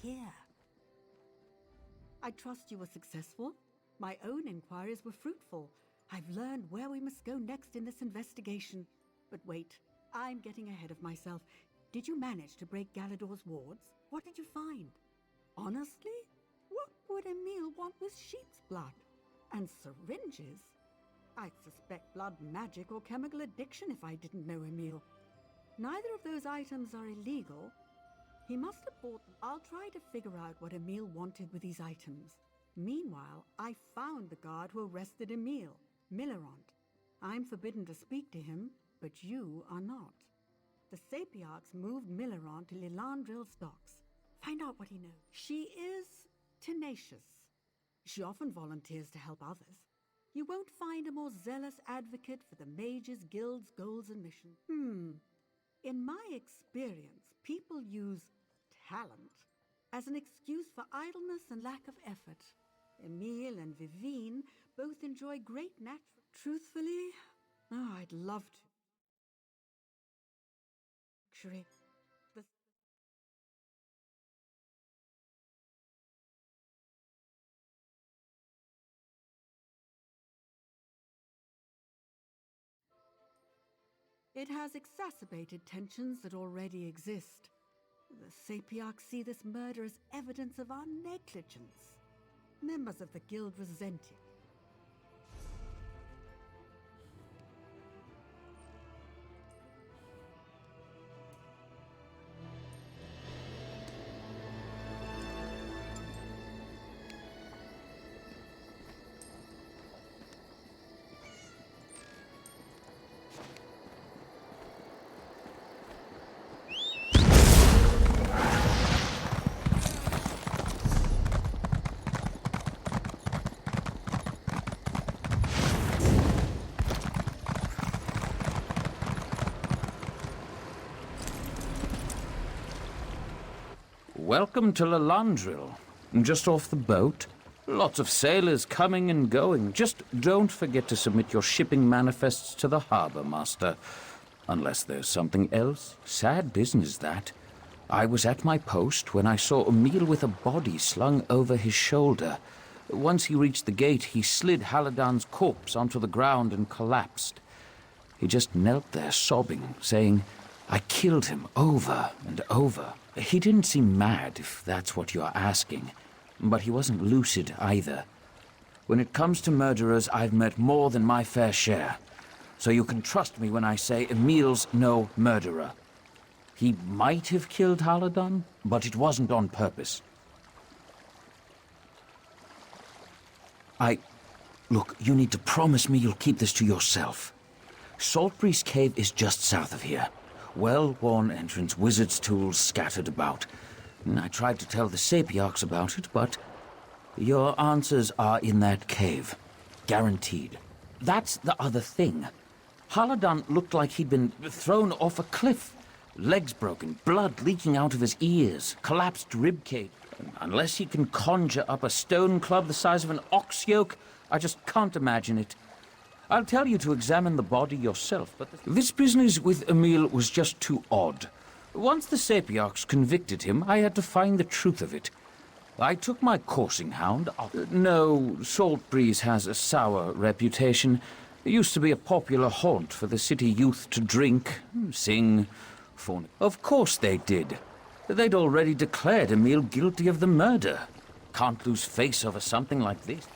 here. I trust you were successful. My own inquiries were fruitful. I've learned where we must go next in this investigation. But wait, I'm getting ahead of myself. Did you manage to break Galador's wards? What did you find? Honestly, what would Emil want with sheep's blood? And syringes? I'd suspect blood magic or chemical addiction if I didn't know Emil. Neither of those items are illegal. He must have bought them. I'll try to figure out what Emil wanted with these items. Meanwhile, I found the guard who arrested Emil, Millerant. I'm forbidden to speak to him, but you are not. The Sapiarchs moved Millerant to Lilandril's docks. Find out what he knows. She is tenacious. She often volunteers to help others. You won't find a more zealous advocate for the Mages Guild's goals and missions. In my experience, people use talent as an excuse for idleness and lack of effort. Emil and Vivine both enjoy great natural... Truthfully, I'd love to. Luxury. It has exacerbated tensions that already exist. The Sapiarchs see this murder as evidence of our negligence. Members of the guild resent it. Welcome to Lilandril. Just off the boat. Lots of sailors coming and going. Just don't forget to submit your shipping manifests to the harbour master. Unless there's something else. Sad business, that. I was at my post when I saw Emil with a body slung over his shoulder. Once he reached the gate, he slid Haladan's corpse onto the ground and collapsed. He just knelt there sobbing, saying, "I killed him over and over." He didn't seem mad, if that's what you're asking, but he wasn't lucid either. When it comes to murderers, I've met more than my fair share, so you can trust me when I say Emil's no murderer. He might have killed Haladan, but it wasn't on purpose. Look, you need to promise me you'll keep this to yourself. Saltbreeze Cave is just south of here. Well-worn entrance, wizard's tools scattered about. I tried to tell the Sapiarchs about it, but your answers are in that cave. Guaranteed. That's the other thing. Haladan looked like he'd been thrown off a cliff. Legs broken, blood leaking out of his ears, collapsed ribcage. Unless he can conjure up a stone club the size of an ox yoke, I just can't imagine it. I'll tell you to examine the body yourself, but this business with Emil was just too odd. Once the Sapiarchs convicted him, I had to find the truth of it. I took my coursing hound. No, Saltbreeze has a sour reputation. It used to be a popular haunt for the city youth to drink, sing, fornicate. Of course they did. They'd already declared Emil guilty of the murder. Can't lose face over something like this.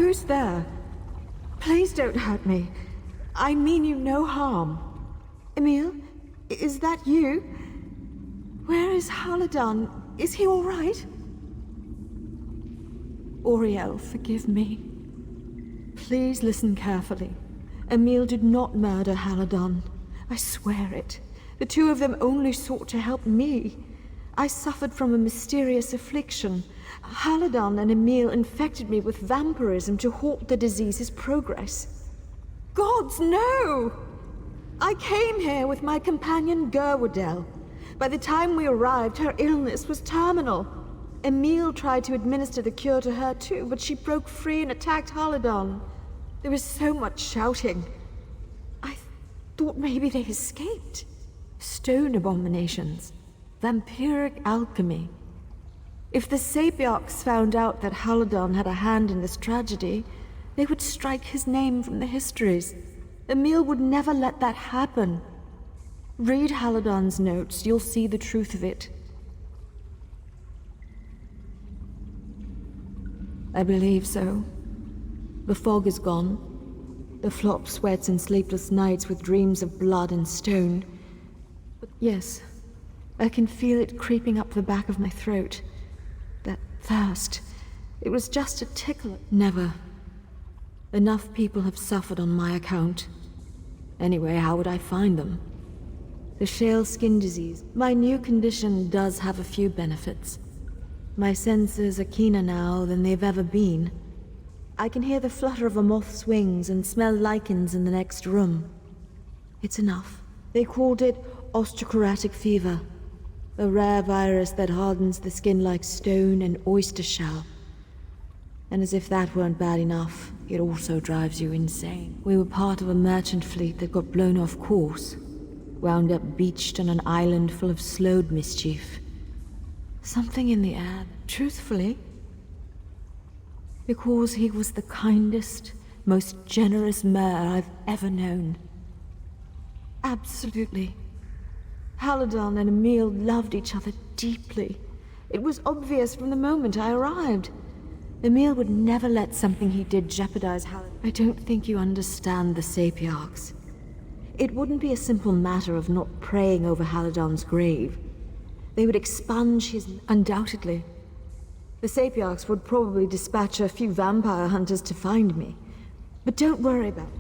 Who's there? Please don't hurt me. I mean you no harm. Emil, is that you? Where is Haladan? Is he all right? Auriel, forgive me. Please listen carefully. Emil did not murder Haladan. I swear it. The two of them only sought to help me. I suffered from a mysterious affliction. Haladan and Emil infected me with vampirism to halt the disease's progress. Gods, no! I came here with my companion Gerwadel. By the time we arrived, her illness was terminal. Emil tried to administer the cure to her too, but she broke free and attacked Haladan. There was so much shouting. I thought maybe they escaped. Stone abominations. Vampiric alchemy. If the Sapiarchs found out that Haladan had a hand in this tragedy, they would strike his name from the histories. Emil would never let that happen. Read Haladan's notes, you'll see the truth of it. I believe so. The fog is gone. The flop sweats in sleepless nights with dreams of blood and stone. But yes, I can feel it creeping up the back of my throat. That thirst. It was just a tickle. Never. Enough people have suffered on my account. Anyway, how would I find them? The shale skin disease. My new condition does have a few benefits. My senses are keener now than they've ever been. I can hear the flutter of a moth's wings and smell lichens in the next room. It's enough. They called it osteochondritic fever, a rare virus that hardens the skin like stone and oyster shell. And as if that weren't bad enough, it also drives you insane. We were part of a merchant fleet that got blown off course, wound up beached on an island full of slowed mischief. Something in the air, truthfully. Because he was the kindest, most generous mayor I've ever known. Absolutely. Haladan and Emil loved each other deeply. It was obvious from the moment I arrived. Emil would never let something he did jeopardize Haladan. I don't think you understand the Sapiarchs. It wouldn't be a simple matter of not praying over Haladan's grave. They would expunge his... Undoubtedly. The Sapiarchs would probably dispatch a few vampire hunters to find me. But don't worry about it.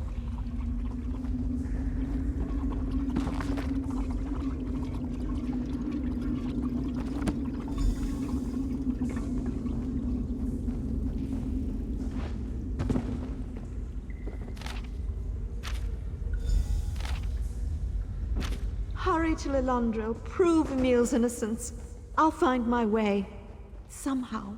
Hurry to Lilandro, prove Emil's innocence. I'll find my way. Somehow.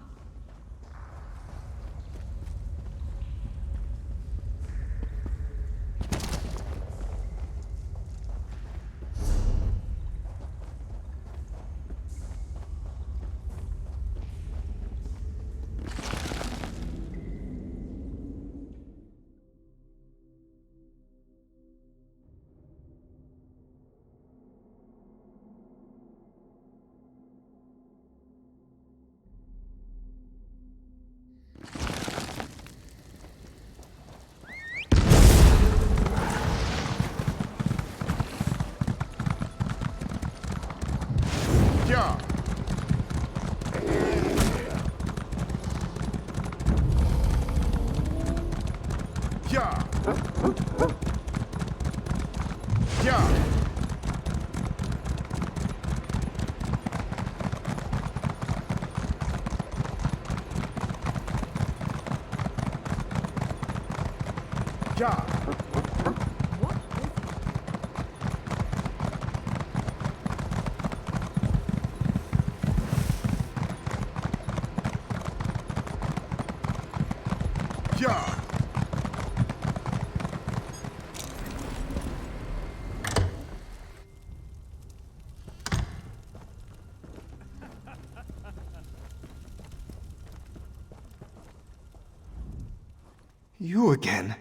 You again?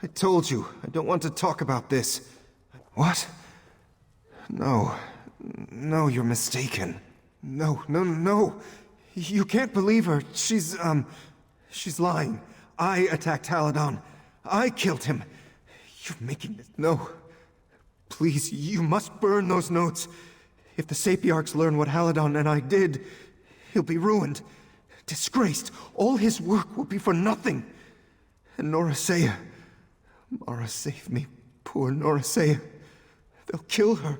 I told you, I don't want to talk about this. What? No. No, you're mistaken. No. You can't believe her. She's lying. I attacked Haladon. I killed him. You're making this... No. Please, you must burn those notes. If the Sapiarchs learn what Haladon and I did, he'll be ruined. Disgraced. All his work will be for nothing. And Norasea... Mara, save me. Poor Norasea. They'll kill her.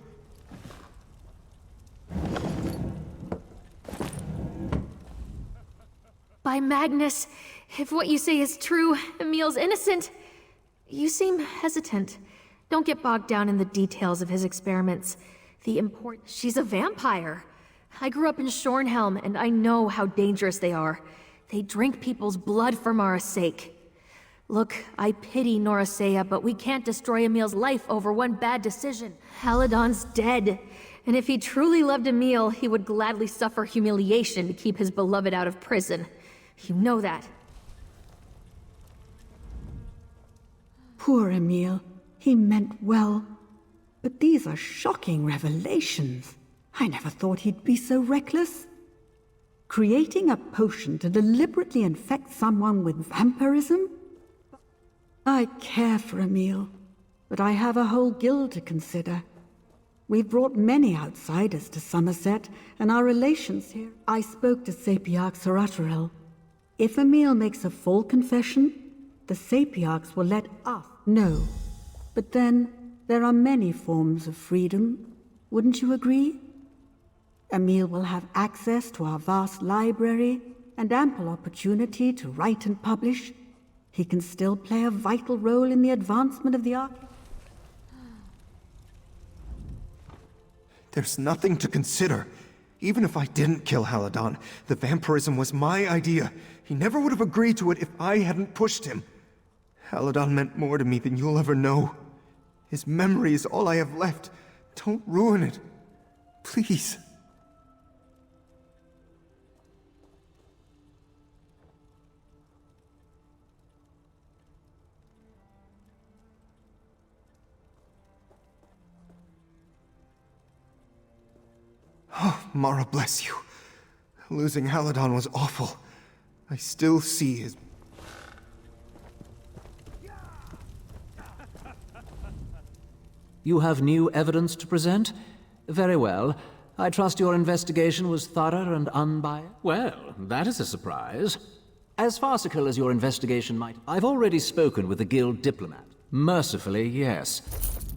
By Magnus, if what you say is true, Emil's innocent. You seem hesitant. Don't get bogged down in the details of his experiments. She's a vampire. I grew up in Shornhelm, and I know how dangerous they are. They drink people's blood for Mara's sake. Look, I pity Norasea, but we can't destroy Emil's life over one bad decision. Haladon's dead. And if he truly loved Emil, he would gladly suffer humiliation to keep his beloved out of prison. You know that. Poor Emil. He meant well. But these are shocking revelations. I never thought he'd be so reckless. Creating a potion to deliberately infect someone with vampirism? I care for Emil, but I have a whole guild to consider. We've brought many outsiders to Sammерсет, and our relations here... I spoke to Sapiarch Saratarel. If Emil makes a full confession, the Sapiarchs will let us know. But then, there are many forms of freedom. Wouldn't you agree? Emil will have access to our vast library, and ample opportunity to write and publish. He can still play a vital role in the advancement of the art. There's nothing to consider. Even if I didn't kill Haladon, the vampirism was my idea. He never would have agreed to it if I hadn't pushed him. Haladon meant more to me than you'll ever know. His memory is all I have left. Don't ruin it. Please. Oh, Mara bless you. Losing Haladon was awful. I still see his... You have new evidence to present? Very well. I trust your investigation was thorough and unbiased? Well, that is a surprise. As farcical as your investigation might... I've already spoken with the guild diplomat. Mercifully, yes.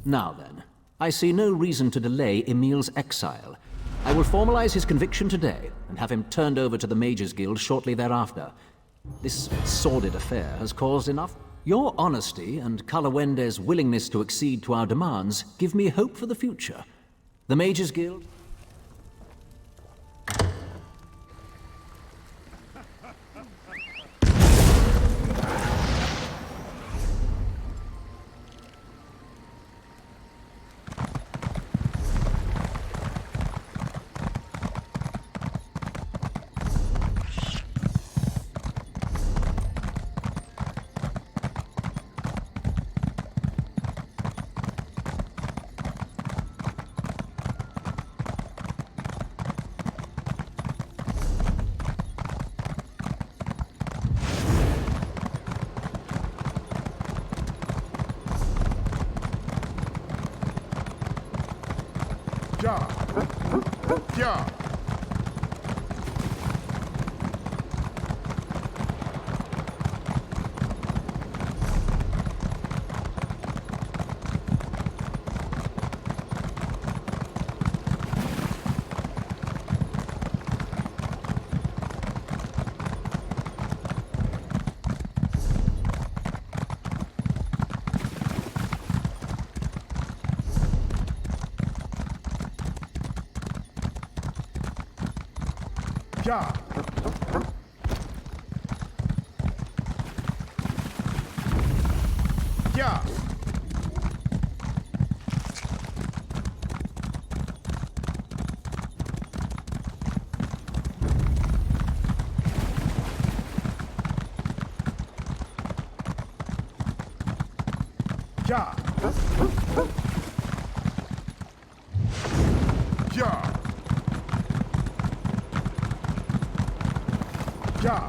Now then, I see no reason to delay Emil's exile. I will formalize his conviction today, and have him turned over to the Mages Guild shortly thereafter. This sordid affair has caused enough... Your honesty and Kalawende's willingness to accede to our demands give me hope for the future. The Mages Guild... Ja. Ja. Ja. Ja. Ja.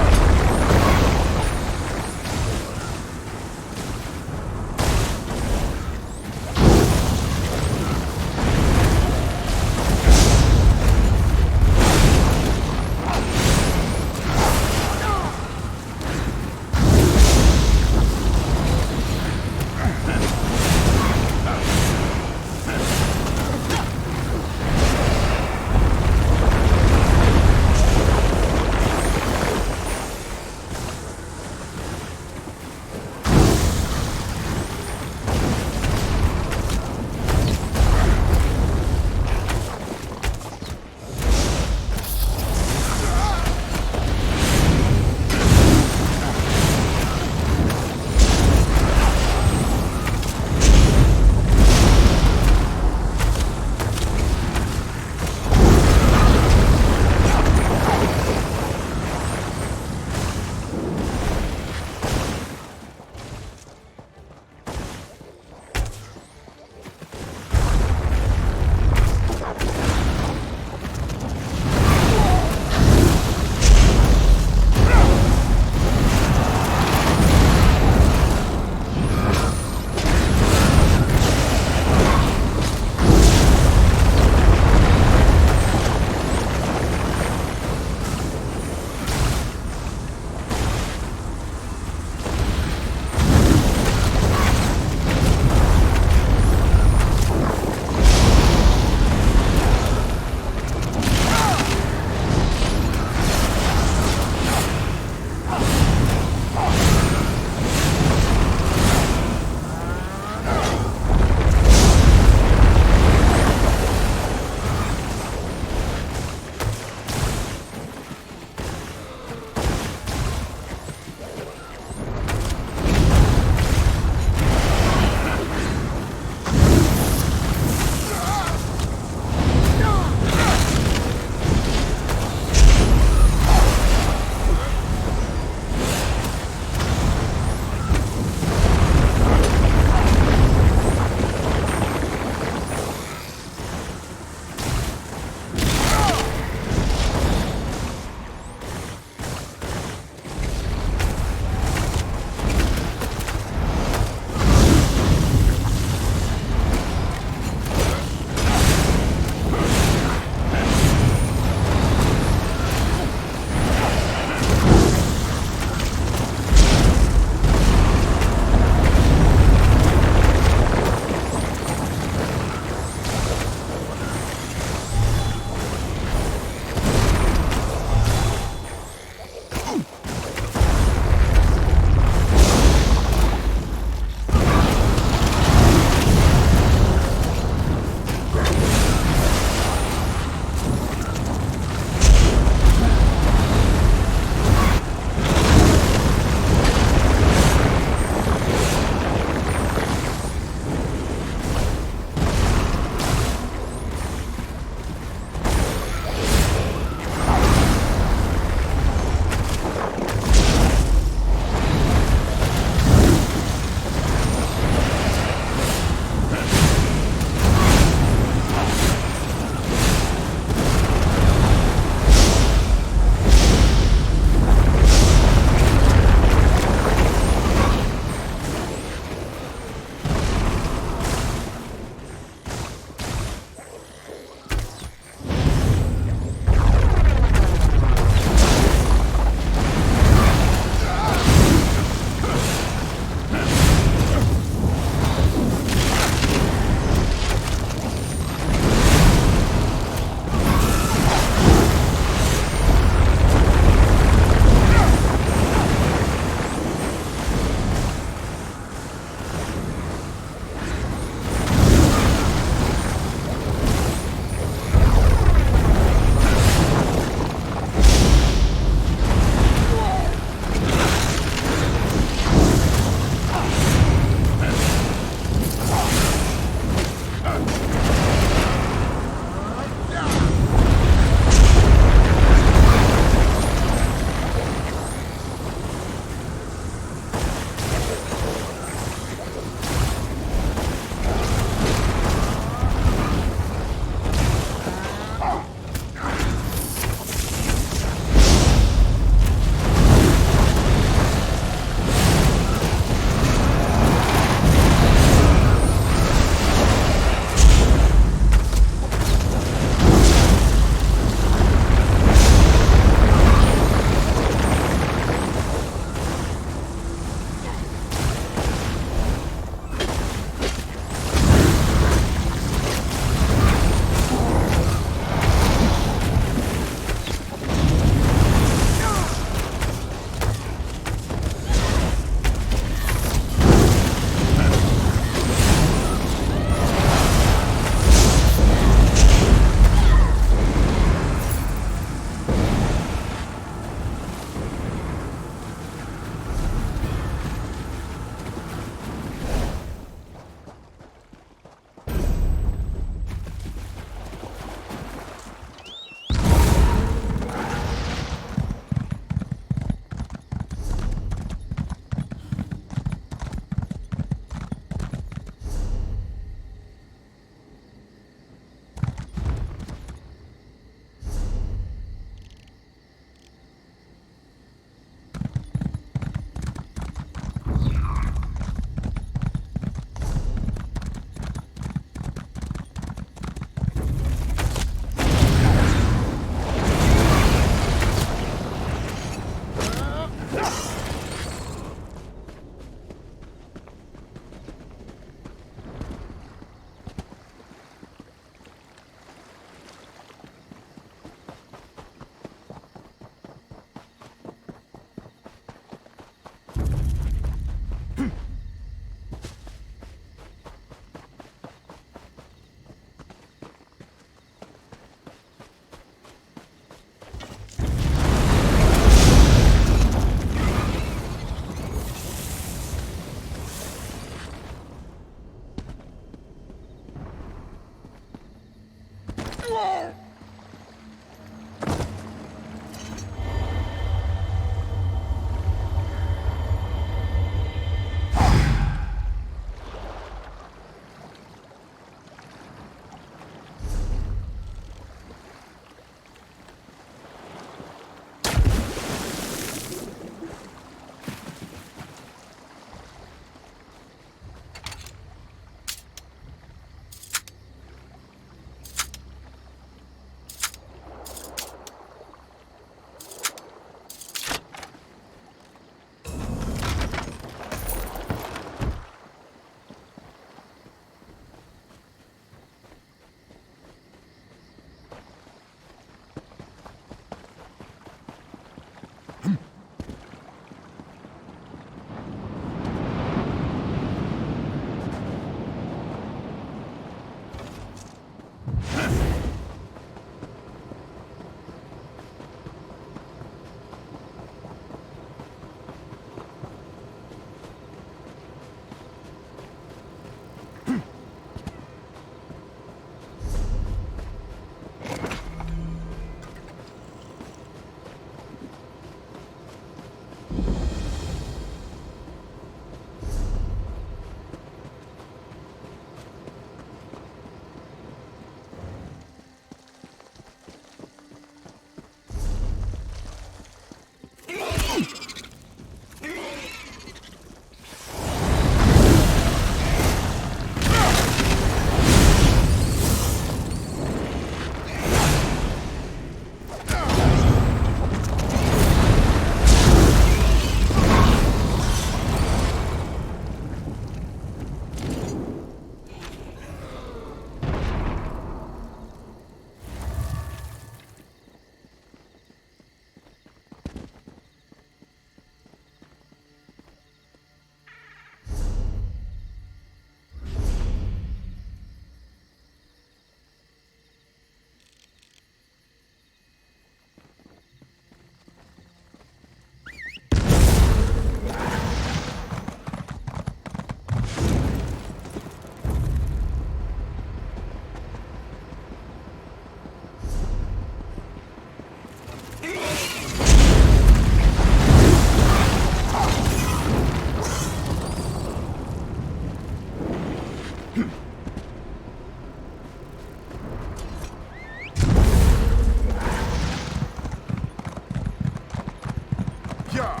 Ja!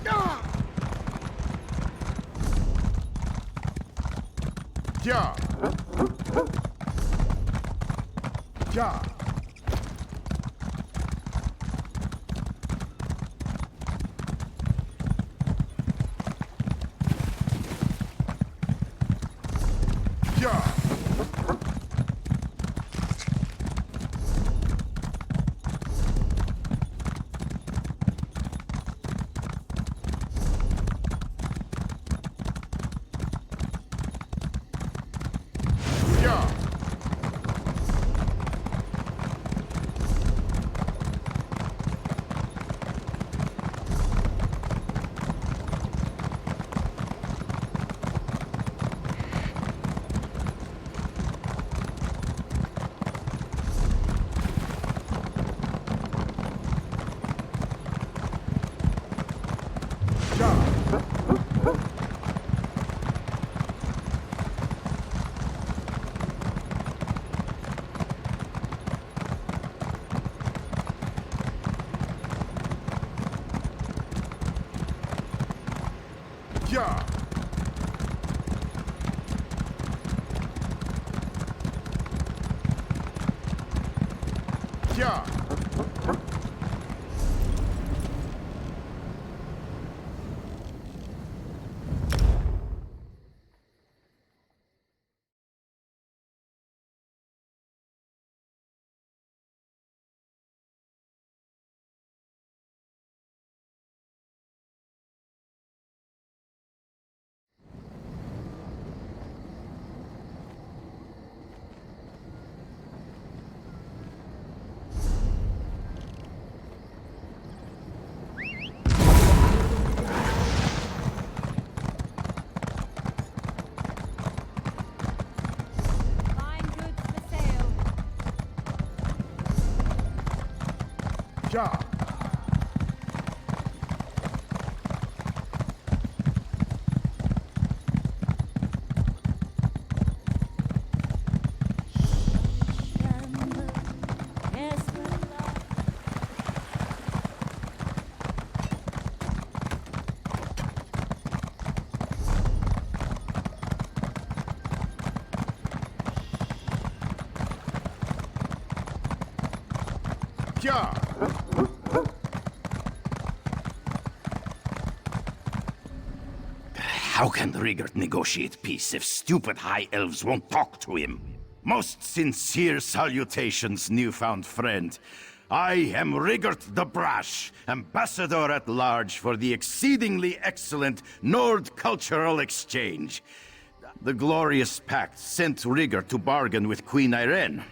Ja! Ja! Ja! Ja! Ja! Ja! Ja! Ja! Ja! How can Rigert negotiate peace if stupid high elves won't talk to him? Most sincere salutations, newfound friend. I am Rigert the Brash, ambassador at large for the exceedingly excellent Nord Cultural Exchange. The glorious pact sent Rigert to bargain with Queen Irene,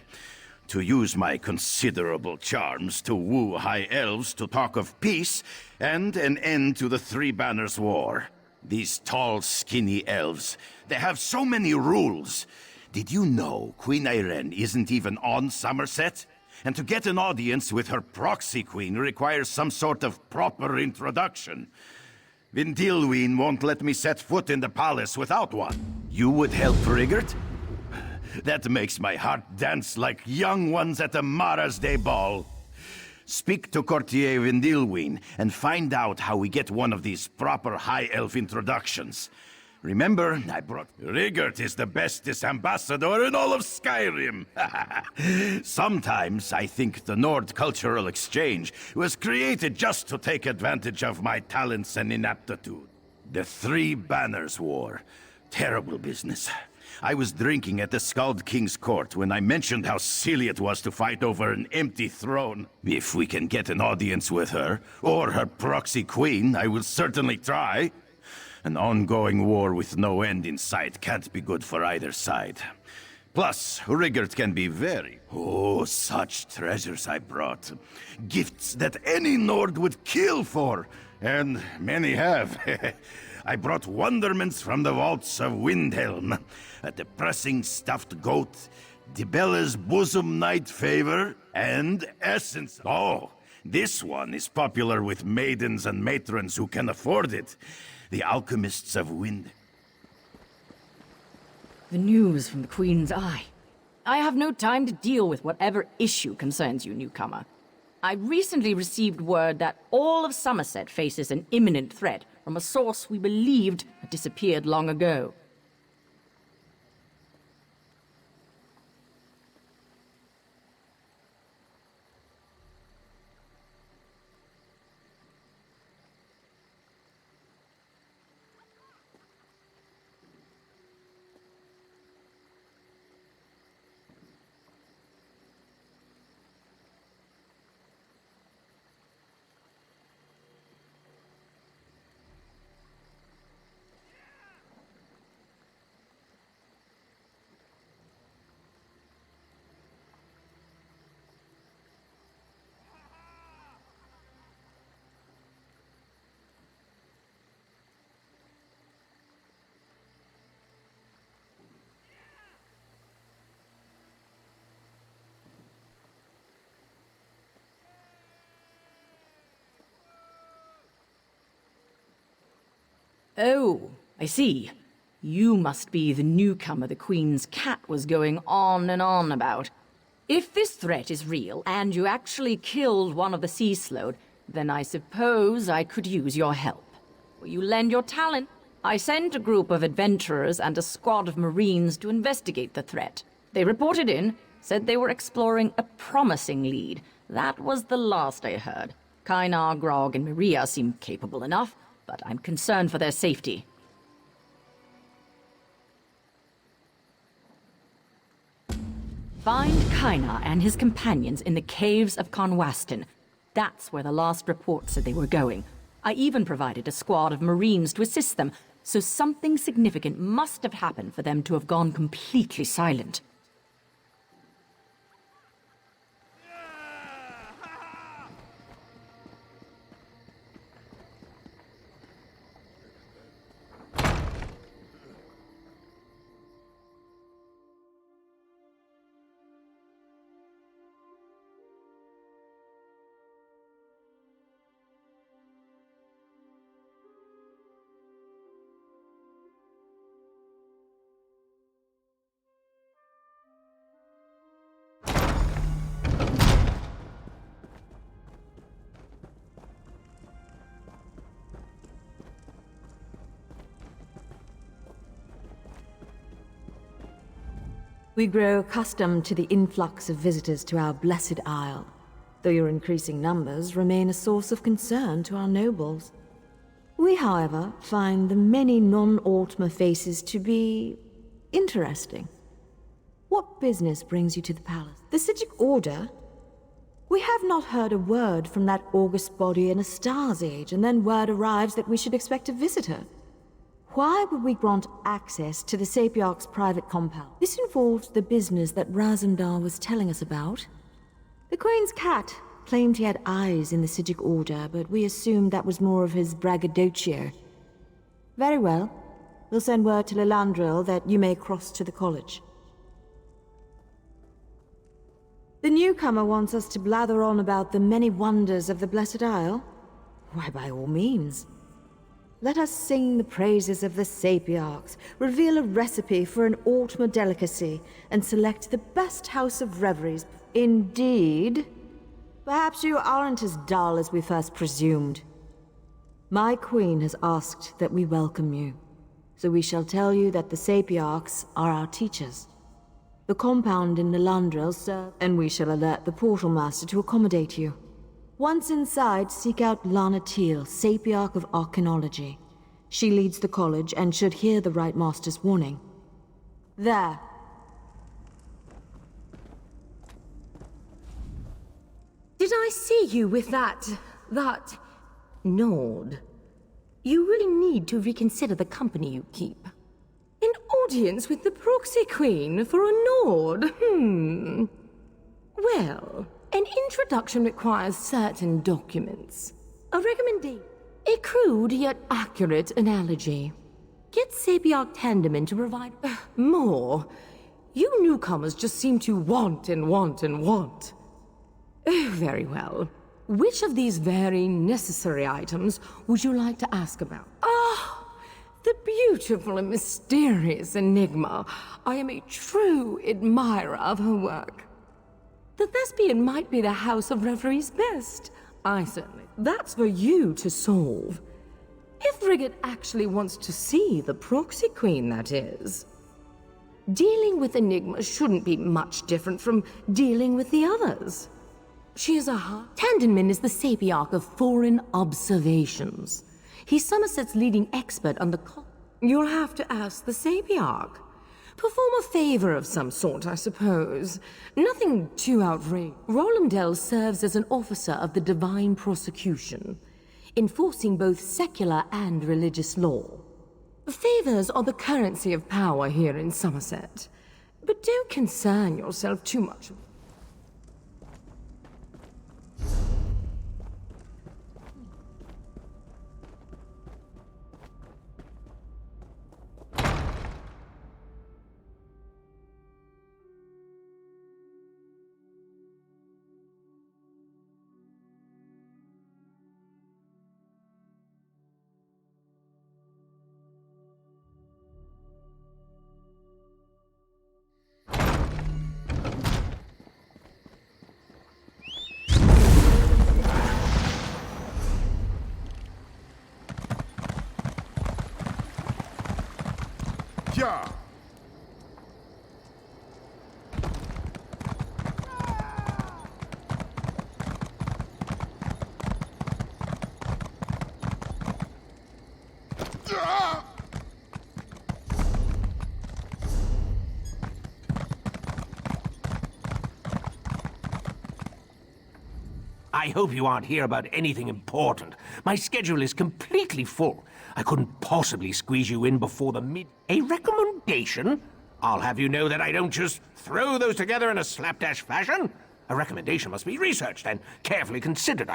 to use my considerable charms to woo high elves to talk of peace and an end to the Three Banners War. These tall, skinny elves, they have so many rules. Did you know Queen Irene isn't even on Sammерсет? And to get an audience with her proxy queen requires some sort of proper introduction. Vindilwyn won't let me set foot in the palace without one. You would help Rigert? That makes my heart dance like young ones at a Mara's Day ball. Speak to Courtier Vindilwyn and find out how we get one of these proper high elf introductions. Remember, I brought... Rigert is the bestest ambassador in all of Skyrim. Sometimes I think the Nord Cultural Exchange was created just to take advantage of my talents and inaptitude. The Three Banners War. Terrible business. I was drinking at the Skald King's court when I mentioned how silly it was to fight over an empty throne. If we can get an audience with her, or her proxy queen, I will certainly try. An ongoing war with no end in sight can't be good for either side. Plus, Rigert can be very... Oh, such treasures I brought. Gifts that any Nord would kill for. And many have. I brought wonderments from the vaults of Windhelm. A depressing stuffed goat, Dibella's bosom knight favor, and essence. Oh, this one is popular with maidens and matrons who can afford it. The alchemists of Wind. The news from the Queen's Eye. I have no time to deal with whatever issue concerns you, newcomer. I recently received word that all of Sammерсет faces an imminent threat from a source we believed had disappeared long ago. Oh, I see. You must be the newcomer the Queen's cat was going on and on about. If this threat is real, and you actually killed one of the sea slode, then I suppose I could use your help. Will you lend your talent? I sent a group of adventurers and a squad of Marines to investigate the threat. They reported in, said they were exploring a promising lead. That was the last I heard. Kainar, Grog, and Maria seem capable enough, but I'm concerned for their safety. Find Kainar and his companions in the caves of Conwaston. That's where the last report said they were going. I even provided a squad of Marines to assist them, so something significant must have happened for them to have gone completely silent. We grow accustomed to the influx of visitors to our blessed isle, though your increasing numbers remain a source of concern to our nobles. We, however, find the many non-Altmer faces to be interesting. What business brings you to the palace? The Sijic Order? We have not heard a word from that august body in a star's age, and then word arrives that we should expect a visitor. Why would we grant access to the Sapiarch's private compound? This involved the business that Razumdar was telling us about. The Queen's cat claimed he had eyes in the Sijic Order, but we assumed that was more of his braggadocio. Very well. We'll send word to Lilandril that you may cross to the college. The newcomer wants us to blather on about the many wonders of the Blessed Isle? Why, by all means. Let us sing the praises of the Sapiarchs, reveal a recipe for an Altmer delicacy, and select the best house of reveries. Indeed. Perhaps you aren't as dull as we first presumed. My queen has asked that we welcome you, so we shall tell you that the Sapiarchs are our teachers. The compound in Lilandril, sir, and we shall alert the Portal Master to accommodate you. Once inside, seek out Lana Teal, Sapiarch of Archaeology. She leads the college and should hear the Right Master's warning. There. Did I see you with that nod? You really need to reconsider the company you keep. An audience with the proxy queen for a nod? Well, an introduction requires certain documents. A recommendation. A crude yet accurate analogy. Get Sapiarch Tandeman to provide more. You newcomers just seem to want and want and want. Very well. Which of these very necessary items would you like to ask about? The beautiful and mysterious Enigma. I am a true admirer of her work. The thespian might be the House of Reveries best. I certainly. That's for you to solve. If Rigert actually wants to see the proxy queen, that is. Dealing with Enigma shouldn't be much different from dealing with the others. She is a Tandemman is the Sapiarch of Foreign Observations. He's Sammerset's leading expert on the You'll have to ask the Sapiarch. Perform a favor of some sort, I suppose. Nothing too outrageous. Rolandel serves as an officer of the Divine Prosecution, enforcing both secular and religious law. Favors are the currency of power here in Sammerset, but don't concern yourself too much. Yeah. I hope you aren't here about anything important. My schedule is completely full. I couldn't possibly squeeze you in before the mid... A recommendation? I'll have you know that I don't just throw those together in a slapdash fashion. A recommendation must be researched and carefully considered.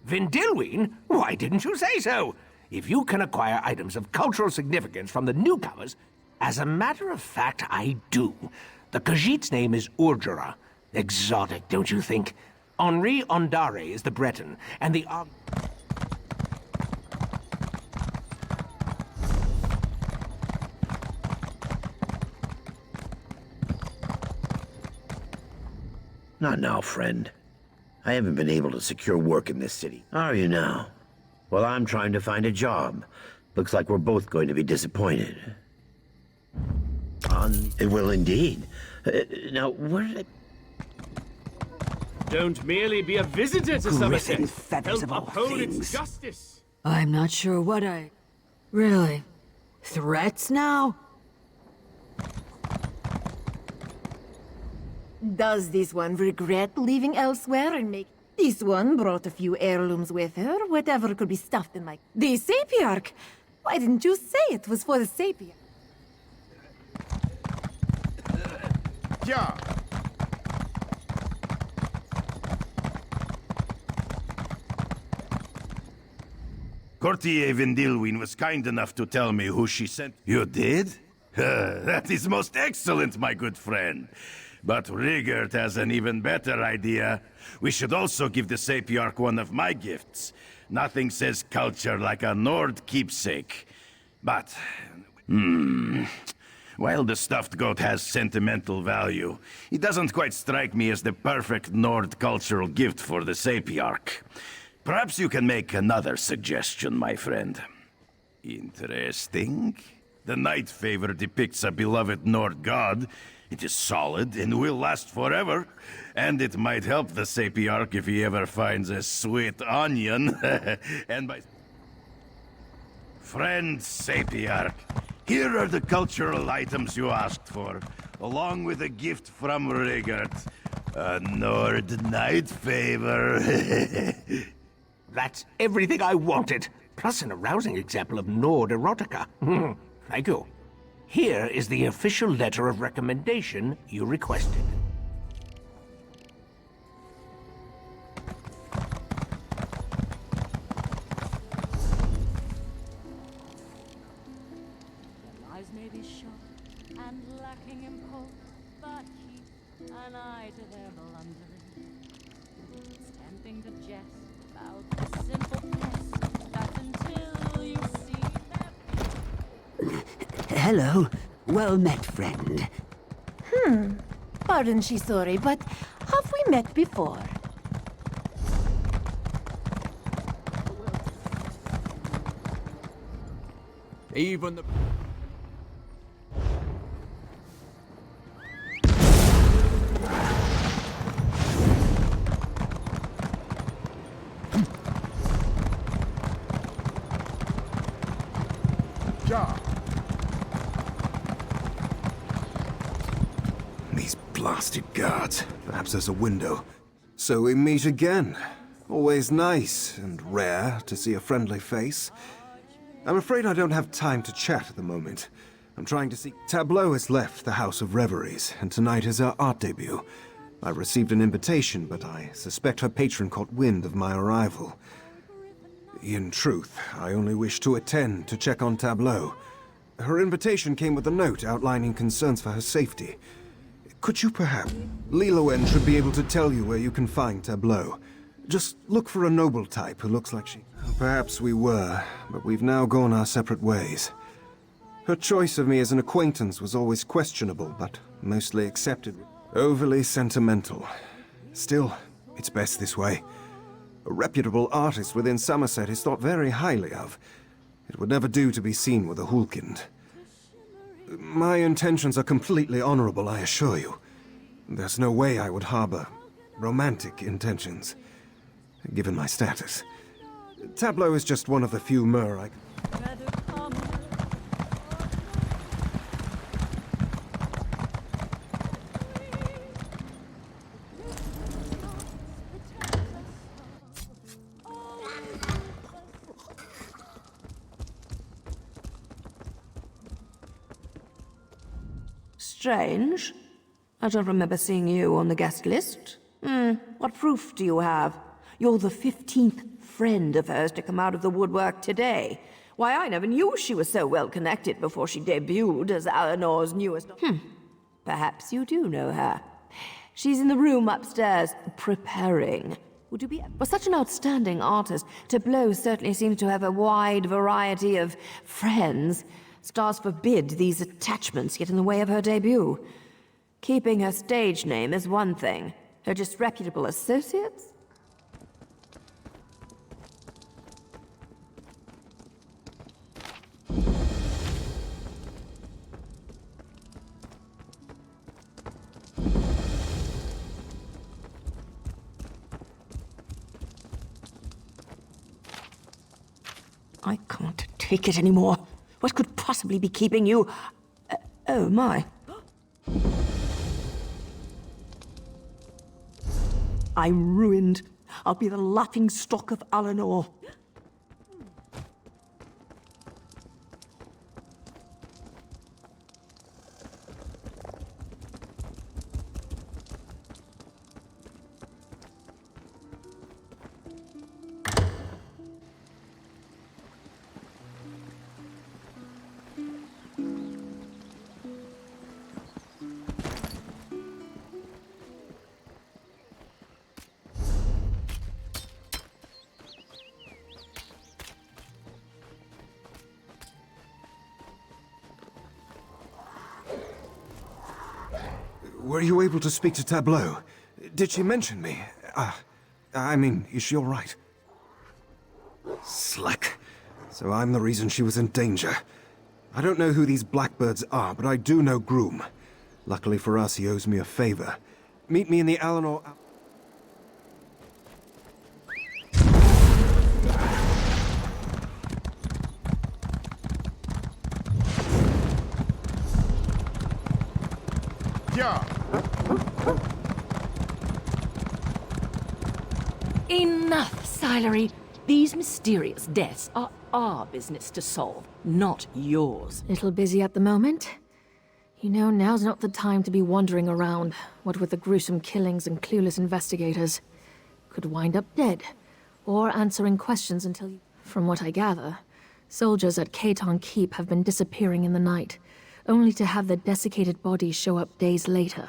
Vindilween? Why didn't you say so? If you can acquire items of cultural significance from the newcomers... As a matter of fact, I do. The Khajiit's name is Urjara. Exotic, don't you think? Henri Ondare is the Breton, and the... Not now, friend. I haven't been able to secure work in this city. Are you now? Well, I'm trying to find a job. Looks like we're both going to be disappointed. It will indeed. Now, where did I... Don't merely be a visitor to Sammerset. feathers of all Uphold its things. justice. I'm not sure what I... Really? Threats now? Does this one regret leaving elsewhere and make... This one brought a few heirlooms with her, whatever could be stuffed in my... The Sapiarch! Why didn't you say it was for the Sapiarch? Yeah. Courtier Vindilween was kind enough to tell me who she sent. You did? That is most excellent, my good friend. But Rigert has an even better idea. We should also give the Sapiarch one of my gifts. Nothing says culture like a Nord keepsake. But... While the stuffed goat has sentimental value, it doesn't quite strike me as the perfect Nord cultural gift for the Sapiarch. Perhaps you can make another suggestion, my friend. Interesting. The Night Favor depicts a beloved Nord god. It is solid and will last forever. And it might help the Sapiarch if he ever finds a sweet onion. And by... Friend Sapiarch, here are the cultural items you asked for, along with a gift from Rigert. A Nord Night Favor. That's everything I wanted, plus an arousing example of Nord erotica. Thank you. Here is the official letter of recommendation you requested. Eyes may be sharp and lacking impulse, but keep an eye to their blundering. It's tempting to jest about the simple test that until you see them. Hello. Well met, friend. Pardon, she's sorry, but have we met before. Even the... Ja. These blasted guards. Perhaps there's a window. So we meet again. Always nice and rare to see a friendly face. I'm afraid I don't have time to chat at the moment. I'm trying to see... Tableau has left the House of Reveries, and tonight is her art debut. I received an invitation, but I suspect her patron caught wind of my arrival. In truth, I only wish to attend to check on Tableau. Her invitation came with a note outlining concerns for her safety. Could you perhaps... Liloen should be able to tell you where you can find Tableau. Just look for a noble type who looks like she... Perhaps we were, but we've now gone our separate ways. Her choice of me as an acquaintance was always questionable, but mostly accepted. Overly sentimental. Still, it's best this way. A reputable artist within Sammерсет is thought very highly of. It would never do to be seen with a Hulkind. My intentions are completely honorable, I assure you. There's no way I would harbor romantic intentions, given my status. Tableau is just one of the few Mer I... Strange. I don't remember seeing you on the guest list. What proof do you have? You're the 15th friend of hers to come out of the woodwork today. Why, I never knew she was so well connected before she debuted as Eleanor's newest... Perhaps you do know her. She's in the room upstairs, preparing. Would you be... For such an outstanding artist, Tableau certainly seems to have a wide variety of friends. Stars forbid these attachments get in the way of her debut. Keeping her stage name is one thing. Her disreputable associates? I can't take it anymore. What could possibly be keeping you... oh, my. I'm ruined. I'll be the laughingstock of Eleanor. Were you able to speak to Tableau? Did she mention me? I mean, is she all right? Slack. So I'm the reason she was in danger. I don't know who these blackbirds are, but I do know Groom. Luckily for us, he owes me a favor. Meet me in the Eleanor... Ja. Enough, Silery. These mysterious deaths are our business to solve, not yours. Little busy at the moment. You know, now's not the time to be wandering around, what with the gruesome killings and clueless investigators. Could wind up dead, or answering questions until you... From what I gather, soldiers at Caton Keep have been disappearing in the night, only to have their desiccated bodies show up days later.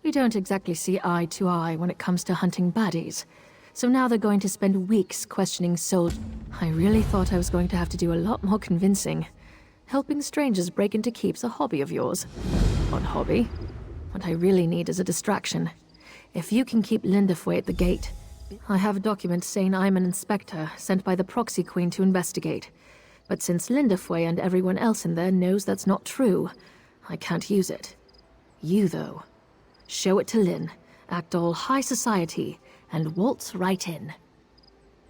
We don't exactly see eye to eye when it comes to hunting baddies, so now they're going to spend weeks questioning soldiers. I really thought I was going to have to do a lot more convincing. Helping strangers break into keep's a hobby of yours. Odd hobby. What I really need is a distraction. If you can keep Lindefway at the gate, I have a document saying I'm an inspector sent by the Proxy Queen to investigate. But since Lindefway and everyone else in there knows that's not true, I can't use it. You, though. Show it to Lynn, act all high society, and waltz right in.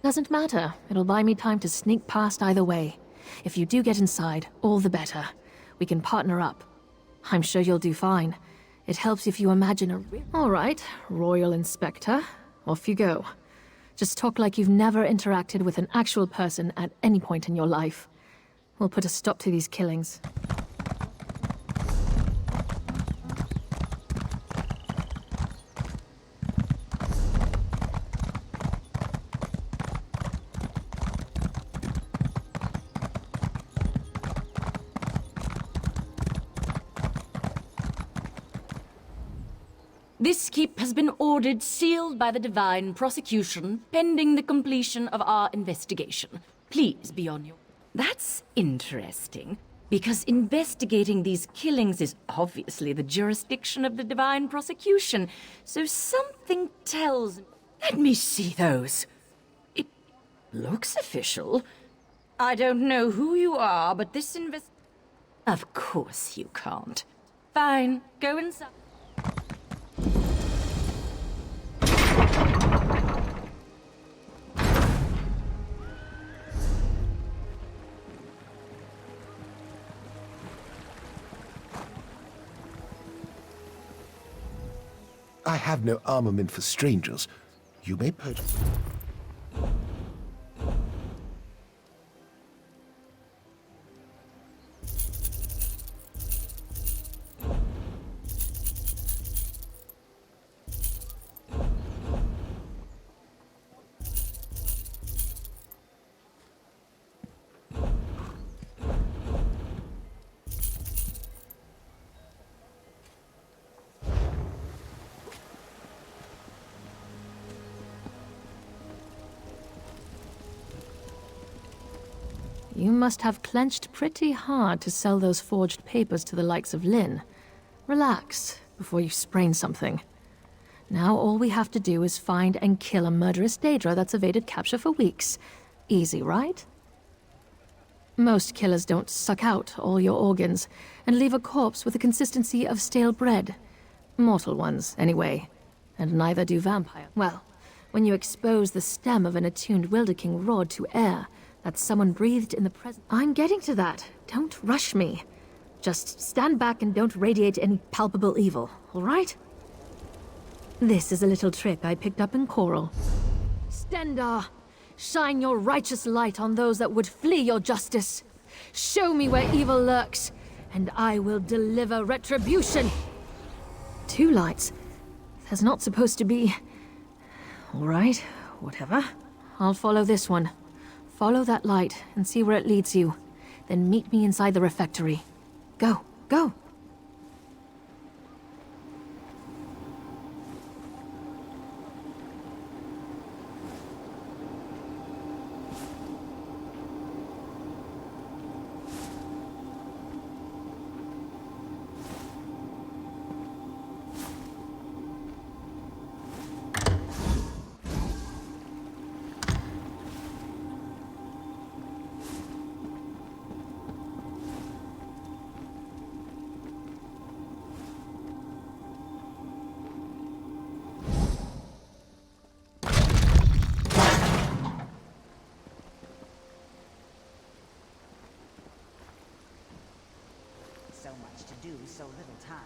Doesn't matter. It'll buy me time to sneak past either way. If you do get inside, all the better. We can partner up. I'm sure you'll do fine. It helps if you imagine a All right, Royal Inspector. Off you go. Just talk like you've never interacted with an actual person at any point in your life. We'll put a stop to these killings. This keep has been ordered sealed by the Divine Prosecution, pending the completion of our investigation. Please be on your... That's interesting, because investigating these killings is obviously the jurisdiction of the Divine Prosecution, so something tells... Let me see those. It looks official. I don't know who you are, but this Of course you can't. Fine, go inside. I have no armament for strangers. You may purchase... You must have clenched pretty hard to sell those forged papers to the likes of Lynn. Relax, before you sprain something. Now all we have to do is find and kill a murderous Daedra that's evaded capture for weeks. Easy, right? Most killers don't suck out all your organs and leave a corpse with the consistency of stale bread. Mortal ones, anyway. And neither do vampires. Well, when you expose the stem of an attuned Wilderking rod to air, that someone breathed in the present. I'm getting to that. Don't rush me. Just stand back and don't radiate any palpable evil, all right? This is a little trick I picked up in Coral. Stendar, shine your righteous light on those that would flee your justice. Show me where evil lurks, and I will deliver retribution. 2 lights. There's not supposed to be... All right, whatever. I'll follow this one. Follow that light and see where it leads you. Then meet me inside the refectory. Go, go! So much to do, so little time.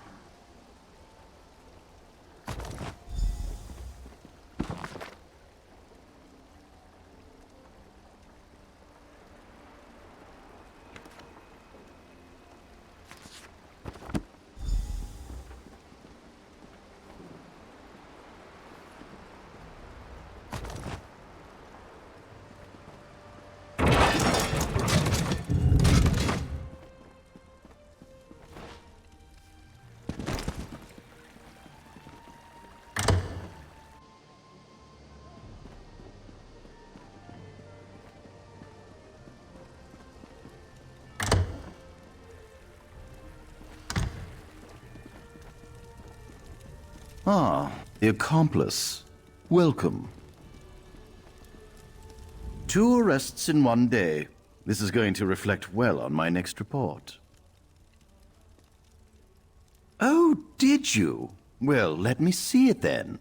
Ah, The accomplice. Welcome. 2 arrests in 1 day. This is going to reflect well on my next report. Oh, did you? Well, let me see it then.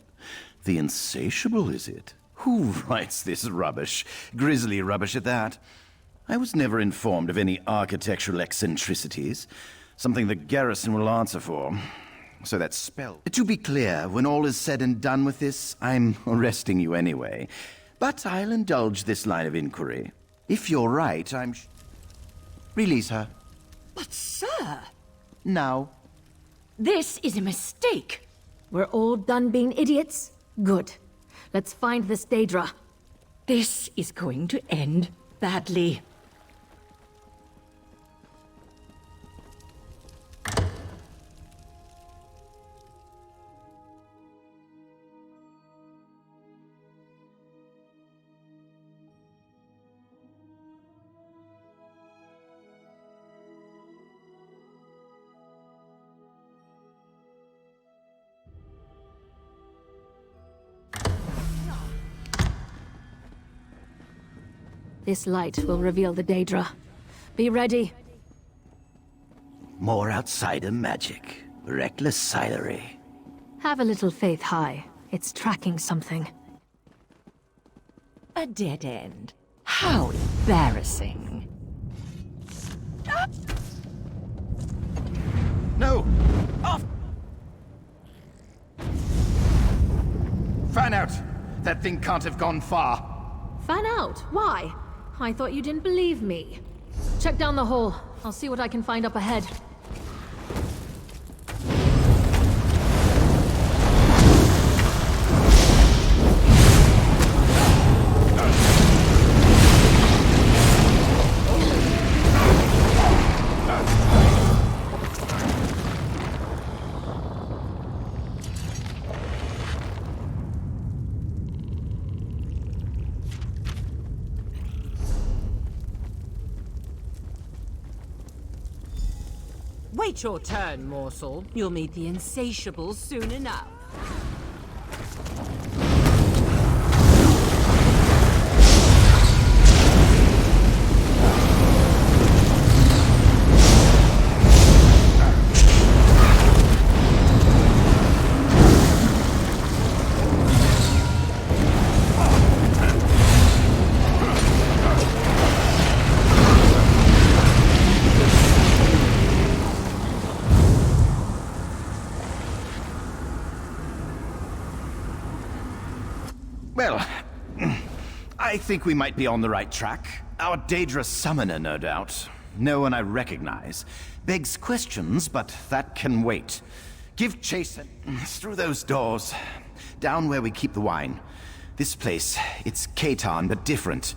The Insatiable, is it? Who writes this rubbish? Grisly rubbish at that. I was never informed of any architectural eccentricities. Something the garrison will answer for. So that's spelled. To be clear, when all is said and done with this, I'm arresting you anyway. But I'll indulge this line of inquiry. If you're right, Release her. But, sir! Now. This is a mistake. We're all done being idiots? Good. Let's find this Daedra. This is going to end badly. This light will reveal the Daedra. Be ready. More outsider magic. Reckless silery. Have a little faith, High. It's tracking something. A dead end. How embarrassing. No! Off! Fan out! That thing can't have gone far. Fan out? Why? I thought you didn't believe me. Check down the hall. I'll see what I can find up ahead. Wait your turn, morsel. You'll meet the Insatiable soon enough. Well, I think we might be on the right track. Our Daedra summoner, no doubt. No one I recognize. Begs questions, but that can wait. Give chase through those doors. Down where we keep the wine. This place, it's Katan, but different.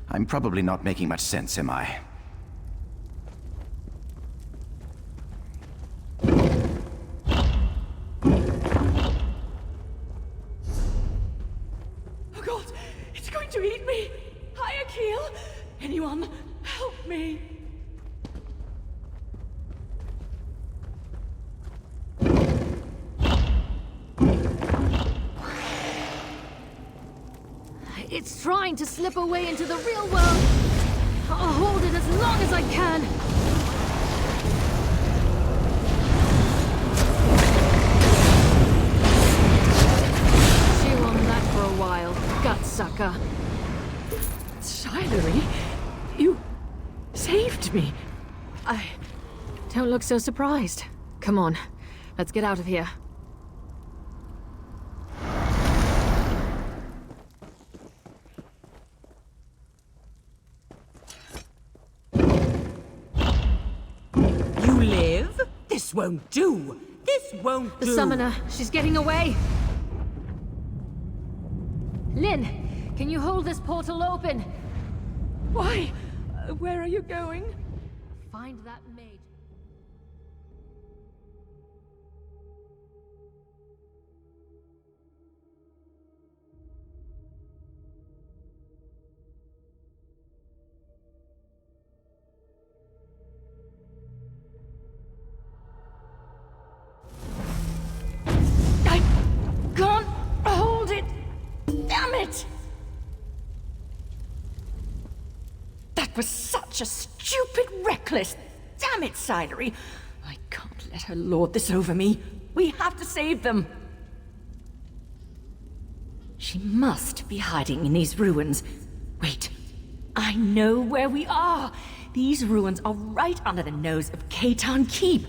I'm probably not making much sense, am I? To eat me! Hayakil! Anyone, help me! It's trying to slip away into the real world. I'll hold it as long as I can. Chew on that for a while, gut-sucker. Shilery, you saved me. Don't look so surprised. Come on, let's get out of here. You live? This won't do. This won't do. The summoner, she's getting away. Lynn, can you hold this portal open? Why? Where are you going? Find that maid. I can't for such a stupid, reckless... Damn it, Sidery! I can't let her lord this over me. We have to save them. She must be hiding in these ruins. Wait, I know where we are. These ruins are right under the nose of Khaitan Keep.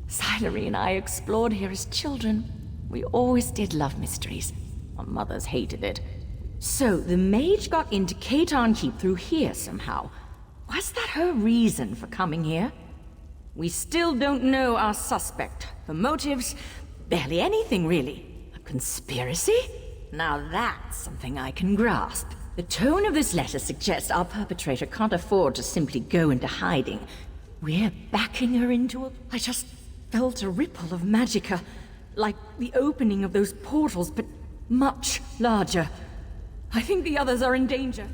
Silery and I explored here as children. We always did love mysteries. Our mothers hated it. So, the mage got into Khaitan Keep through here somehow. Was that her reason for coming here? We still don't know our suspect. The motives, barely anything really. A conspiracy? Now that's something I can grasp. The tone of this letter suggests our perpetrator can't afford to simply go into hiding. We're backing her into a... I just felt a ripple of magicka, like the opening of those portals, but much larger. I think the others are in danger.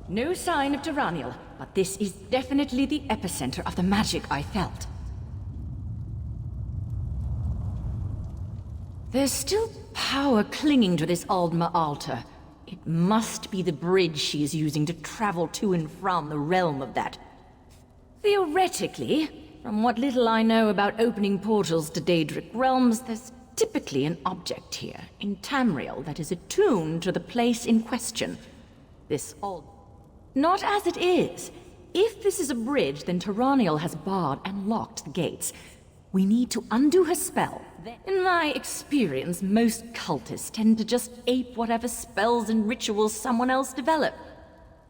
No sign of Duranial, but this is definitely the epicenter of the magic I felt. There's still power clinging to this Aldma altar. It must be the bridge she is using to travel to and from the realm of that. Theoretically, from what little I know about opening portals to Daedric realms, there's typically an object here, in Tamriel, that is attuned to the place in question. This Aldma. Not as it is. If this is a bridge, then Duranial has barred and locked the gates. We need to undo her spell. In my experience, most cultists tend to just ape whatever spells and rituals someone else developed.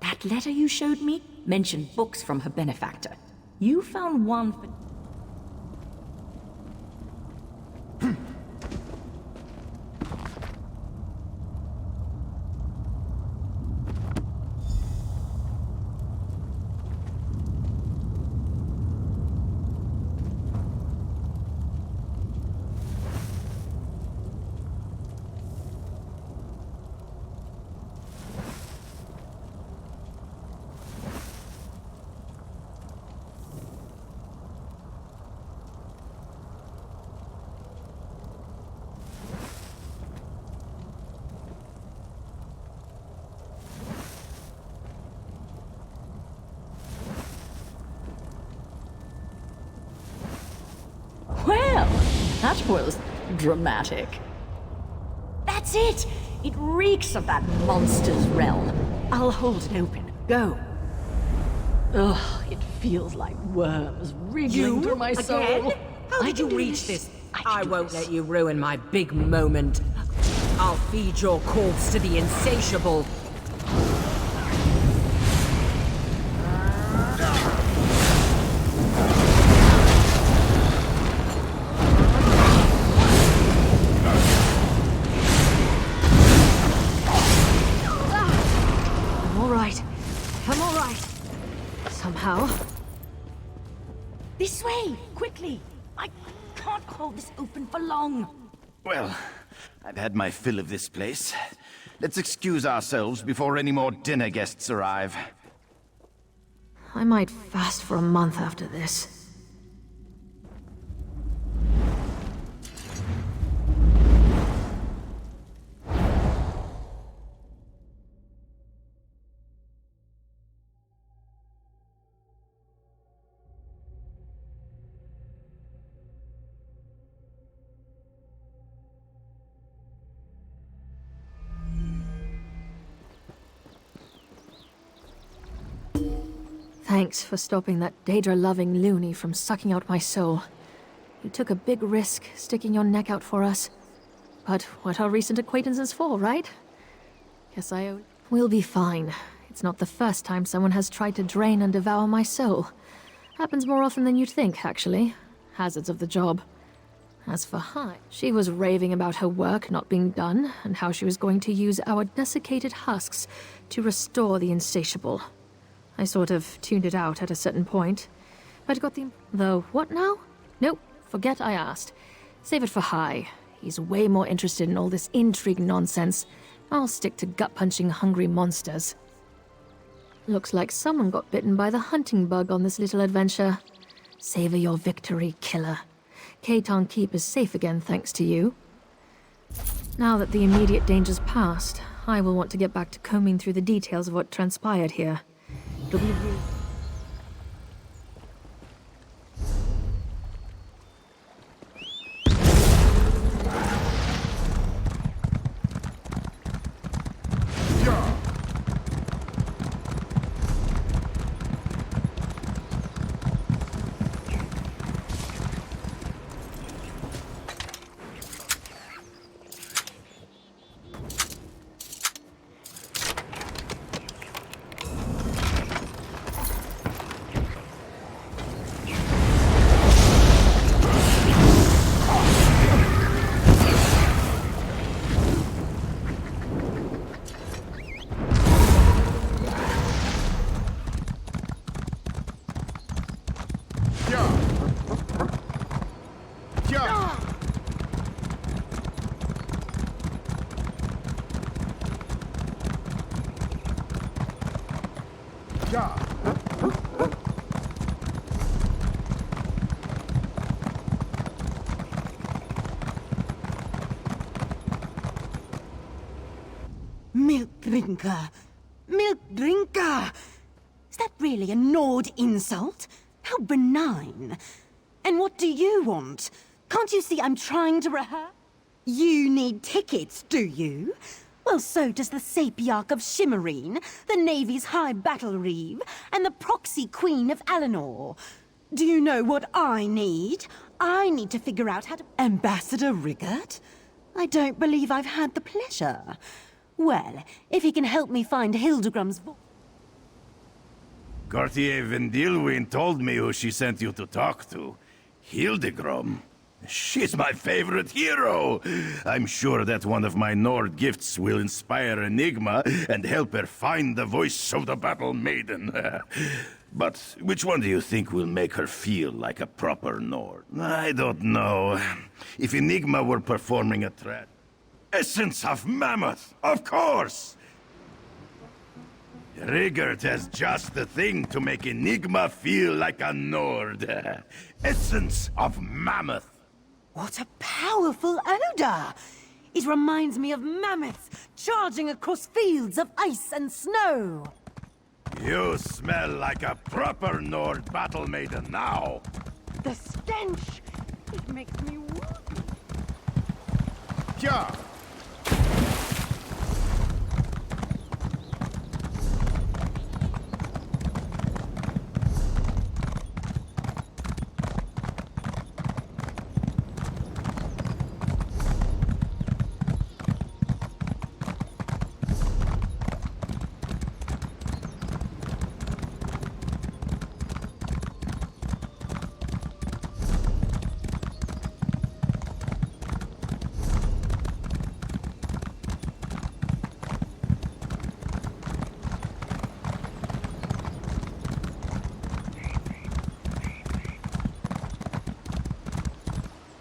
That letter you showed me mentioned books from her benefactor. You found one for... Well, that was dramatic. That's it! It reeks of that monster's realm. I'll hold it open. Go. Ugh, it feels like worms wriggling through my soul. Again? How did you reach this? I won't let you ruin my big moment. I'll feed your corpse to the insatiable. I'm all right. Somehow. This way! Quickly! I can't hold this open for long. Well, I've had my fill of this place. Let's excuse ourselves before any more dinner guests arrive. I might fast for a month after this. Thanks for stopping that Daedra-loving loony from sucking out my soul. You took a big risk sticking your neck out for us, but what are recent acquaintances for, right? Guess I owe... We'll be fine. It's not the first time someone has tried to drain and devour my soul. Happens more often than you'd think, actually. Hazards of the job. As for Hai, she was raving about her work not being done, and how she was going to use our desiccated husks to restore the insatiable. I sort of tuned it out at a certain point. But got the... Though, what now? Nope, forget I asked. Save it for Hai. He's way more interested in all this intrigue nonsense. I'll stick to gut-punching hungry monsters. Looks like someone got bitten by the hunting bug on this little adventure. Savor your victory, killer. Keitan Keep is safe again thanks to you. Now that the immediate danger's passed, I will want to get back to combing through the details of what transpired here. It'll be really... Milk drinker! Milk drinker! Is that really a Nord insult? How benign. And what do you want? Can't you see I'm trying to rehearse? You need tickets, do you? Well, so does the Sapiarch of Shimmerine, the Navy's High Battle Reeve, and the Proxy Queen of Alinor. Do you know what I need? I need to figure out how to... Ambassador Riggert? I don't believe I've had the pleasure. Well, if he can help me find Hildegram's voice... Gauthier Vendilwyn told me who she sent you to talk to. Hildegram? She's my favorite hero! I'm sure that one of my Nord gifts will inspire Enigma and help her find the voice of the Battle Maiden. But which one do you think will make her feel like a proper Nord? I don't know. If Enigma were performing a threat... Essence of Mammoth, of course! Riggert has just the thing to make Enigma feel like a Nord. Essence of Mammoth. What a powerful odor! It reminds me of mammoths charging across fields of ice and snow. You smell like a proper Nord battle maiden now. The stench! It makes me whoopee. Yeah.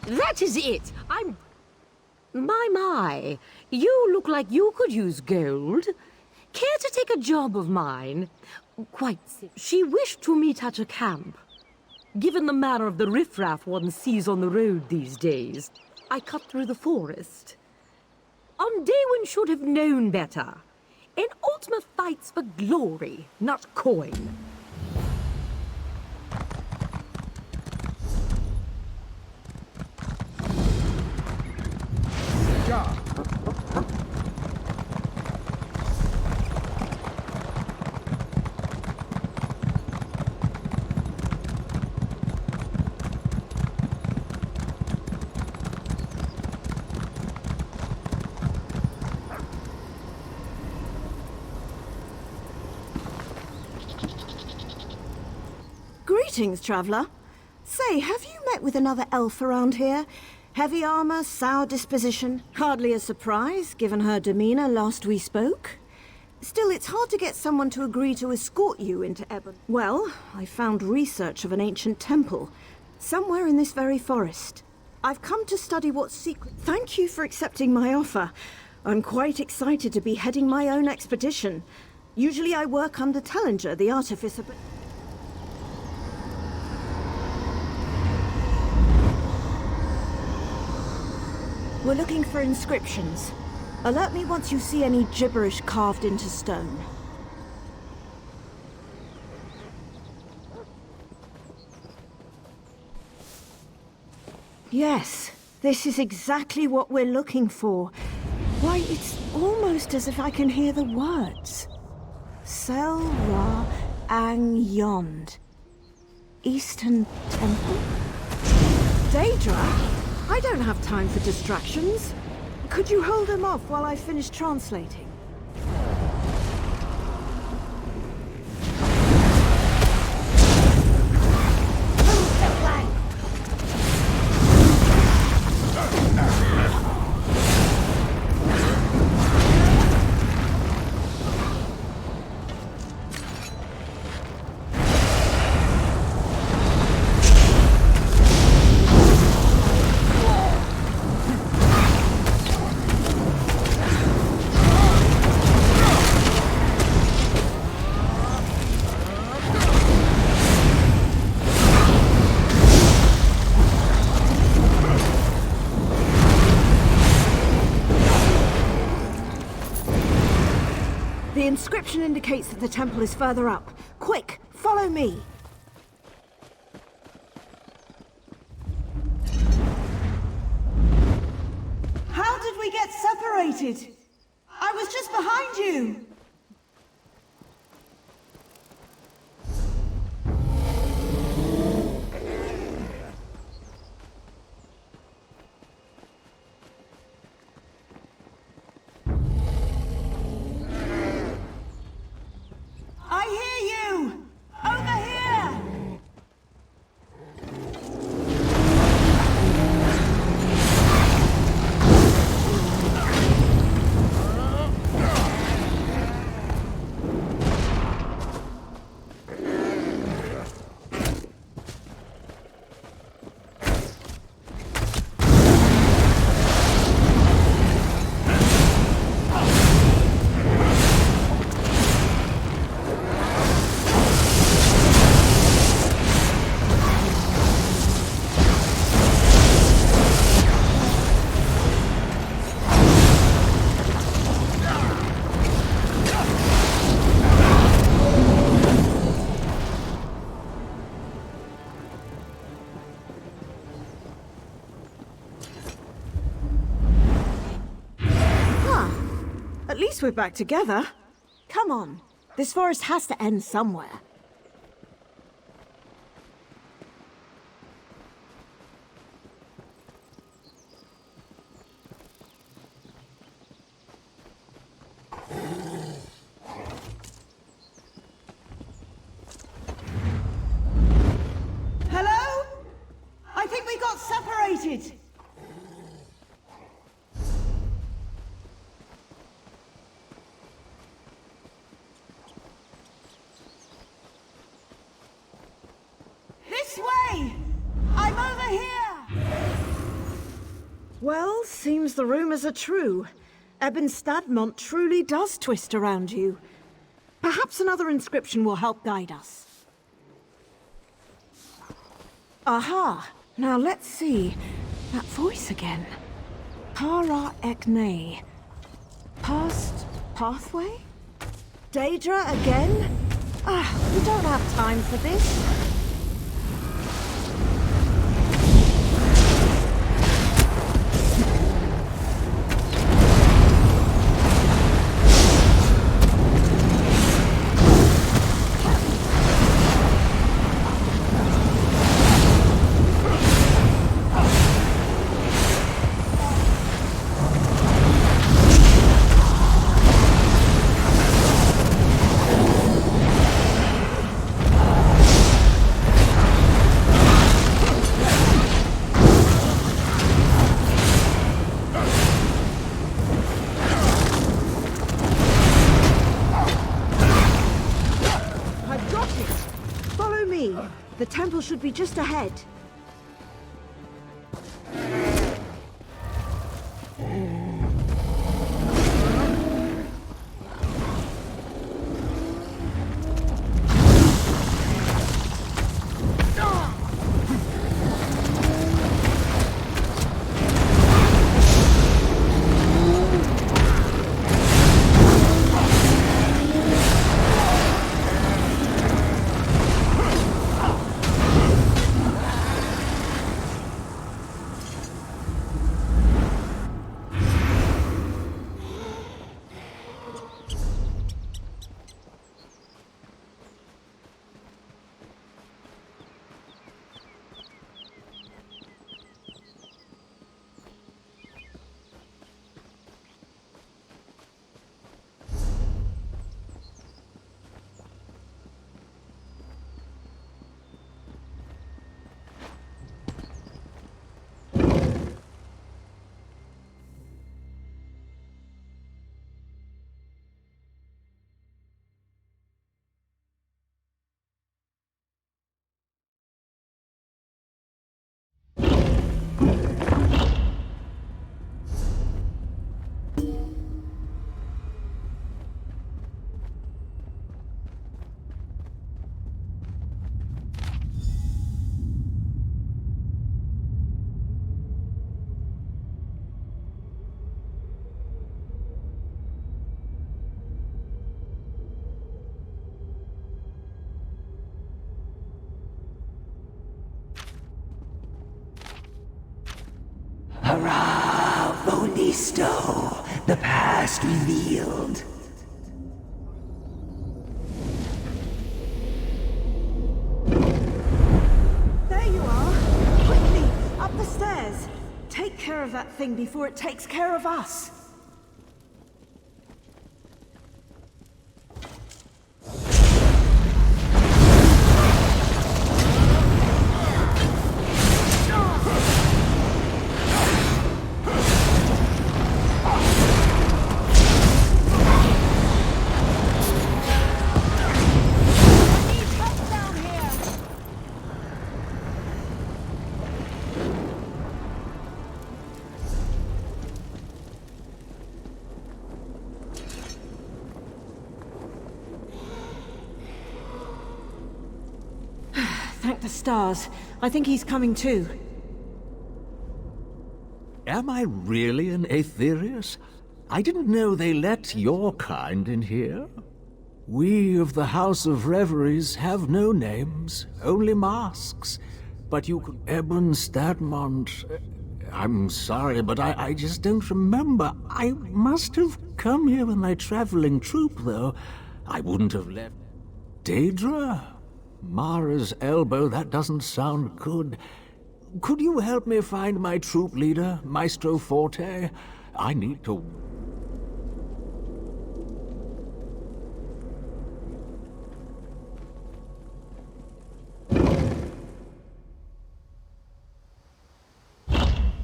That is it. My. You look like you could use gold. Care to take a job of mine? Quite simple. She wished to meet at a camp. Given the manner of the riffraff one sees on the road these days, I cut through the forest. On day one should have known better. An Ultima fights for glory, not coin. Yeah. Greetings, traveller. Say, have you met with another elf around here? Heavy armor, sour disposition. Hardly a surprise, given her demeanor last we spoke. Still, it's hard to get someone to agree to escort you into Ebon. Well, I found research of an ancient temple, somewhere in this very forest. I've come to study what secret... Thank you for accepting my offer. I'm quite excited to be heading my own expedition. Usually I work under Tellinger, the artificer, but... We're looking for inscriptions. Alert me once you see any gibberish carved into stone. Yes, this is exactly what we're looking for. Why, it's almost as if I can hear the words. Sel Ra Ang Yond. Eastern Temple? Daedra? I don't have time for distractions. Could you hold them off while I finish translating? The inscription indicates that the temple is further up. Quick, follow me! How did we get separated? I was just behind you! At least we're back together. Come on. This forest has to end somewhere. Hello? I think we got separated. This way! I'm over here! Well, seems the rumors are true. Ebon Stadmont truly does twist around you. Perhaps another inscription will help guide us. Aha! Now let's see. That voice again. Para Ekne. Past pathway? Daedra again? We don't have time for this. portal should be just ahead. Hurrah, Volisto, the past revealed. There you are! Quickly, up the stairs! Take care of that thing before it takes care of us! Thank the stars. I think he's coming too. Am I really an Aetherius? I didn't know they let your kind in here. We of the House of Reveries have no names, only masks. But you could... Ebon Stadmont... I'm sorry, but I just don't remember. I must have come here with my traveling troupe, though. I wouldn't have left... Daedra? Mara's elbow, that doesn't sound good. Could you help me find my troop leader, Maestro Forte? I need to...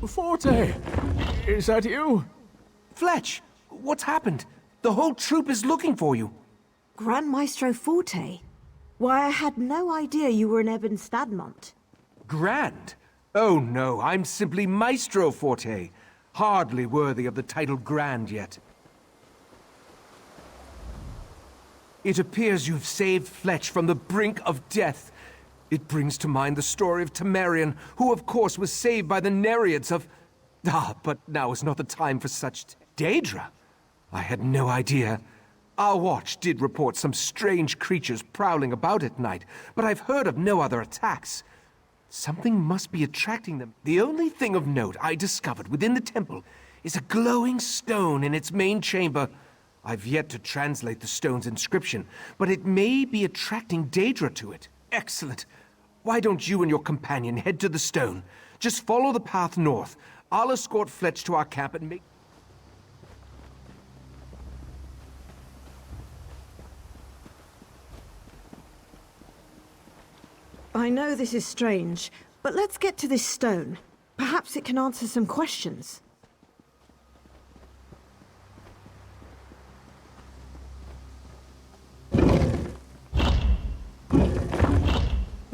Forte! Is that you? Fletch! What's happened? The whole troop is looking for you. Grand Maestro Forte? Why, I had no idea you were an Ebon Stadmont. Grand? Oh no, I'm simply Maestro Forte. Hardly worthy of the title Grand yet. It appears you've saved Fletch from the brink of death. It brings to mind the story of Temerian, who of course was saved by the Nereids of... but now is not the time for such... Daedra? I had no idea. Our watch did report some strange creatures prowling about at night, but I've heard of no other attacks. Something must be attracting them. The only thing of note I discovered within the temple is a glowing stone in its main chamber. I've yet to translate the stone's inscription, but it may be attracting Daedra to it. Excellent. Why don't you and your companion head to the stone? Just follow the path north. I'll escort Fletch to our camp and make... I know this is strange, but let's get to this stone. Perhaps it can answer some questions.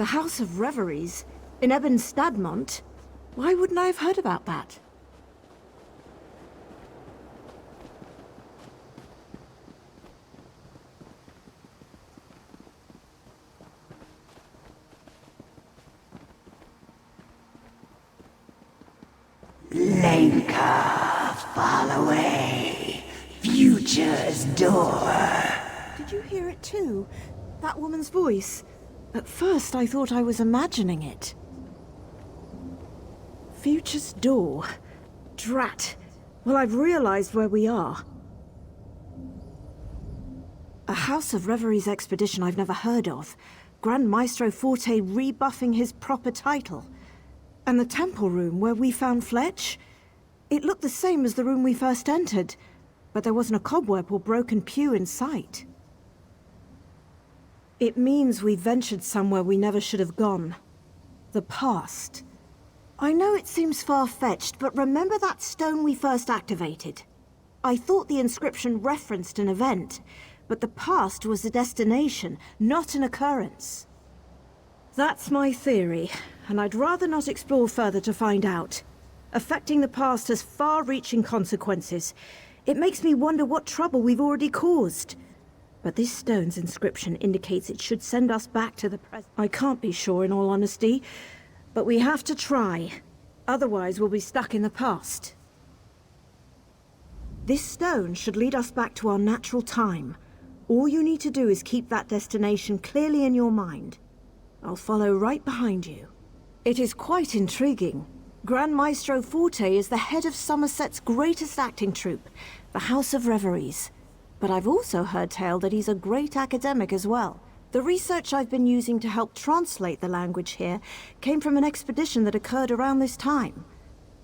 The House of Reveries? In Stadmont? Why wouldn't I have heard about that? Lenka, fall away. Future's door. Did you hear it too? That woman's voice. At first I thought I was imagining it. Future's door. Drat. Well, I've realized where we are. A House of Reveries expedition I've never heard of. Grand Maestro Forte rebuffing his proper title. And the temple room where we found Fletch? It looked the same as the room we first entered, but there wasn't a cobweb or broken pew in sight. It means we ventured somewhere we never should have gone. The past. I know it seems far-fetched, but remember that stone we first activated? I thought the inscription referenced an event, but the past was a destination, not an occurrence. That's my theory, and I'd rather not explore further to find out. Affecting the past has far-reaching consequences. It makes me wonder what trouble we've already caused. But this stone's inscription indicates it should send us back to the present. I can't be sure, in all honesty, but we have to try. Otherwise, we'll be stuck in the past. This stone should lead us back to our natural time. All you need to do is keep that destination clearly in your mind. I'll follow right behind you. It is quite intriguing. Grand Maestro Forte is the head of Sammerset's greatest acting troupe, the House of Reveries. But I've also heard tale that he's a great academic as well. The research I've been using to help translate the language here came from an expedition that occurred around this time.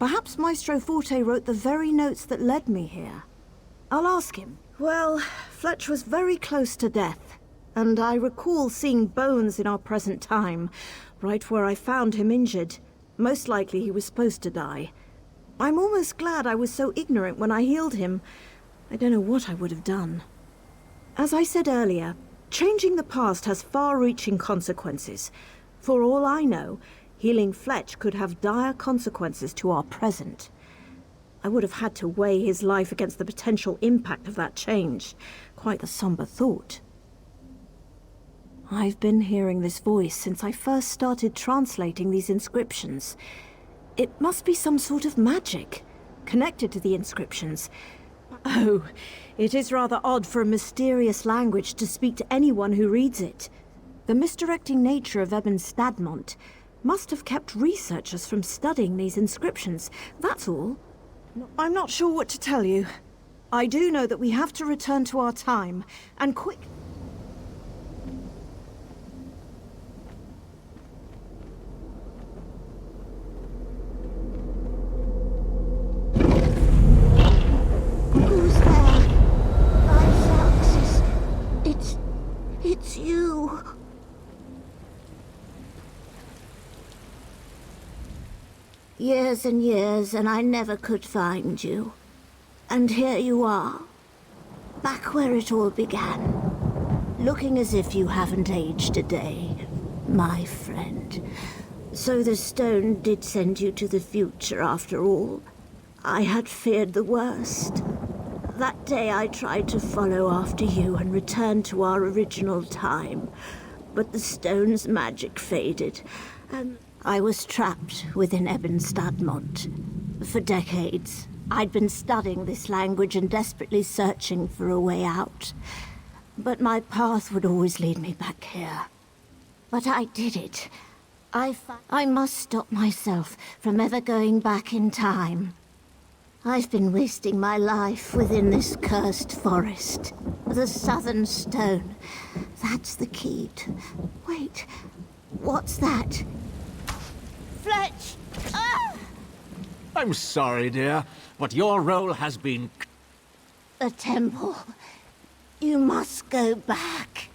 Perhaps Maestro Forte wrote the very notes that led me here. I'll ask him. Well, Fletch was very close to death, and I recall seeing bones in our present time, right where I found him injured. Most likely he was supposed to die. I'm almost glad I was so ignorant when I healed him. I don't know what I would have done. As I said earlier, changing the past has far-reaching consequences. For all I know, healing Fletch could have dire consequences to our present. I would have had to weigh his life against the potential impact of that change. Quite a somber thought. I've been hearing this voice since I first started translating these inscriptions. It must be some sort of magic, connected to the inscriptions. Oh, it is rather odd for a mysterious language to speak to anyone who reads it. The misdirecting nature of Stadmont must have kept researchers from studying these inscriptions, that's all. I'm not sure what to tell you. I do know that we have to return to our time, and quick. Who's there? It's you. Years and years, and I never could find you. And here you are, back where it all began, looking as if you haven't aged a day, my friend. So the stone did send you to the future after all. I had feared the worst. That day I tried to follow after you and return to our original time, but the stone's magic faded, and I was trapped within Stadmont. For decades, I'd been studying this language and desperately searching for a way out. But my path would always lead me back here. But I did it. I must stop myself from ever going back in time. I've been wasting my life within this cursed forest. The Southern Stone. That's the key to... Wait, what's that? Fletch! Ah! I'm sorry, dear, but your role has been... The temple. You must go back.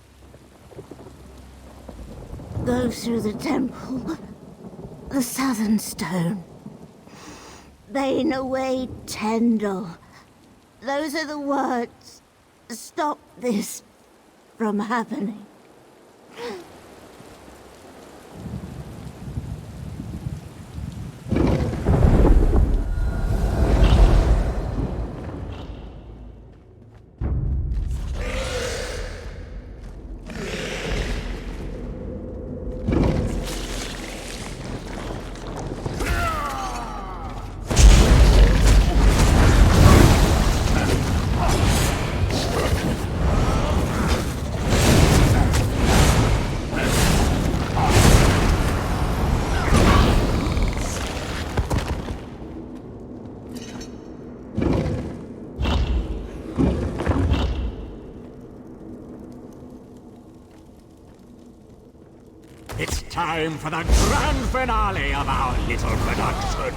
Go through the temple. The Southern Stone. Bane away, Tendel. Those are the words. Stop this from happening. time for the grand finale of our little production.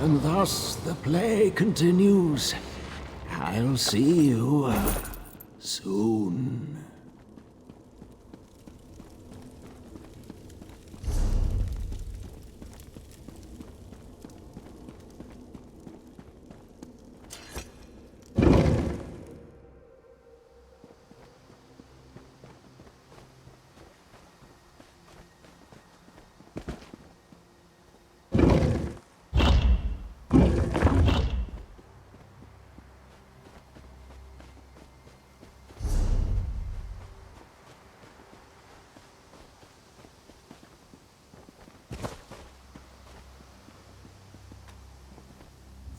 And thus the play continues. I'll see you soon.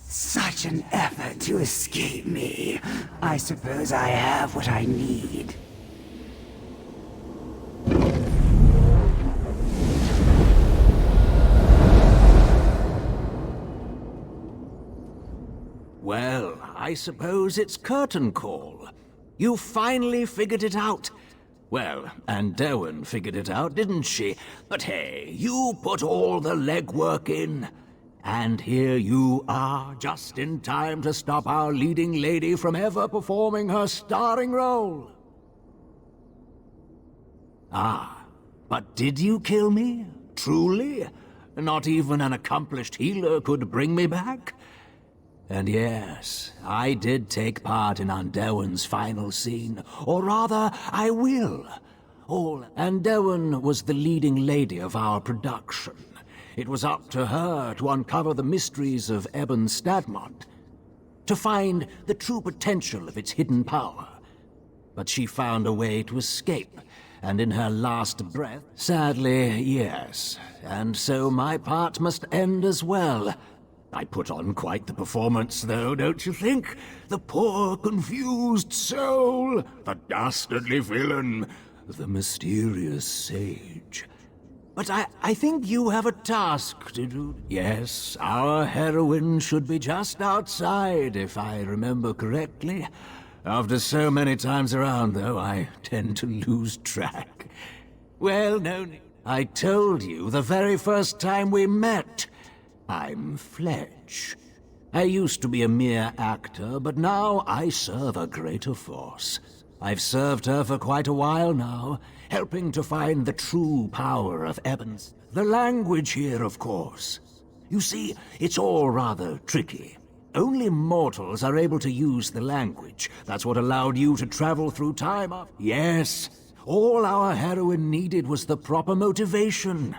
Such an effort to escape me. I suppose I have what I need. Well, I suppose it's curtain call. You finally figured it out. Well, and Derwin figured it out, didn't she? But hey, you put all the legwork in. And here you are, just in time to stop our leading lady from ever performing her starring role. Ah, but did you kill me? Truly? Not even an accomplished healer could bring me back? And yes, I did take part in Anderwin's final scene, or rather, I will. Anderwin was the leading lady of our production. It was up to her to uncover the mysteries of Ebon Stadmont, to find the true potential of its hidden power. But she found a way to escape, and in her last breath, sadly, yes. And so my part must end as well. I put on quite the performance, though, don't you think? The poor, confused soul, the dastardly villain, the mysterious sage. But I think you have a task to do. Yes, our heroine should be just outside, if I remember correctly. After so many times around, though, I tend to lose track. Well, no, I told you the very first time we met. I'm Fletch. I used to be a mere actor, but now I serve a greater force. I've served her for quite a while now, helping to find the true power of Ebon's. The language here, of course. You see, it's all rather tricky. Only mortals are able to use the language. That's what allowed you to travel through time. Yes, all our heroine needed was the proper motivation.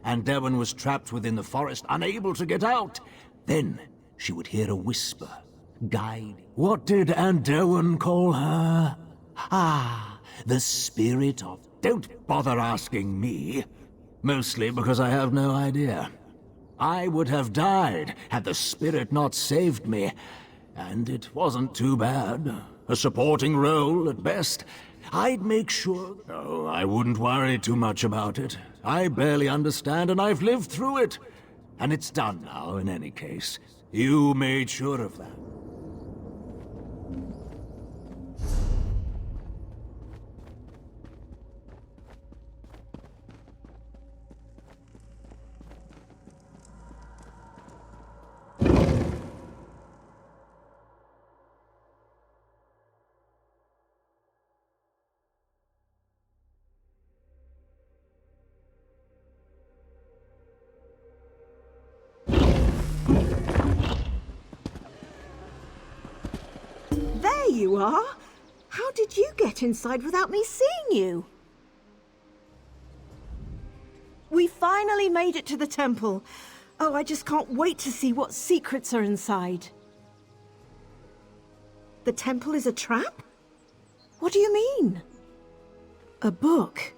And Derwin was trapped within the forest, unable to get out. Then she would hear a whisper, guide. What did Anderwin call her? Ah, the spirit of... Don't bother asking me. Mostly because I have no idea. I would have died had the spirit not saved me. And it wasn't too bad. A supporting role at best. I'd make sure... Oh, I wouldn't worry too much about it. I barely understand and I've lived through it. And it's done now, in any case. You made sure of that. There you are! How did you get inside without me seeing you? We finally made it to the temple. Oh, I just can't wait to see what secrets are inside. The temple is a trap? What do you mean? A book?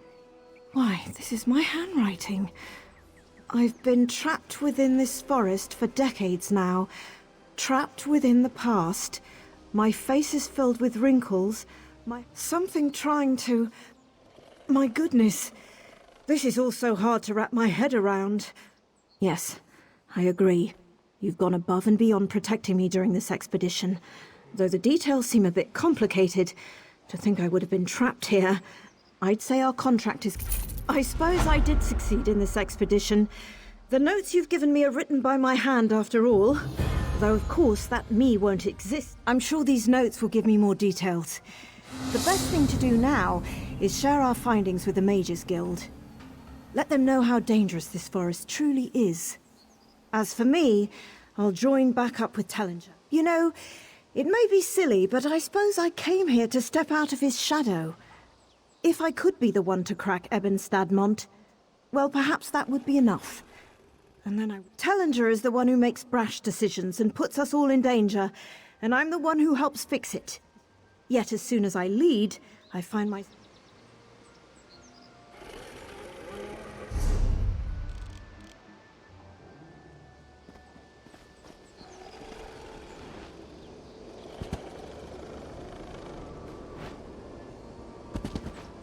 Why, this is my handwriting. I've been trapped within this forest for decades now. Trapped within the past. My face is filled with wrinkles. Something trying to... My goodness. This is all so hard to wrap my head around. Yes, I agree. You've gone above and beyond protecting me during this expedition. Though the details seem a bit complicated, to think I would have been trapped here, I'd say our contract is... I suppose I did succeed in this expedition. The notes you've given me are written by my hand after all. Though of course that me won't exist. I'm sure these notes will give me more details. The best thing to do now is share our findings with the Mages Guild. Let them know how dangerous this forest truly is. As for me, I'll join back up with Tellinger. You know, it may be silly, but I suppose I came here to step out of his shadow. If I could be the one to crack Eben Stadmont, well, perhaps that would be enough. And then Tellinger is the one who makes brash decisions and puts us all in danger, and I'm the one who helps fix it. Yet as soon as I lead, I find my...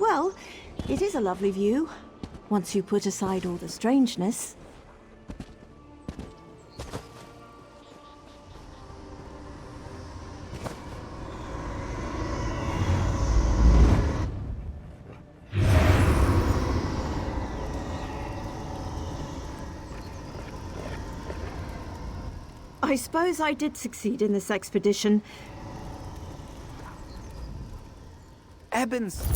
Well, it is a lovely view, once you put aside all the strangeness. I suppose I did succeed in this expedition. Eben's...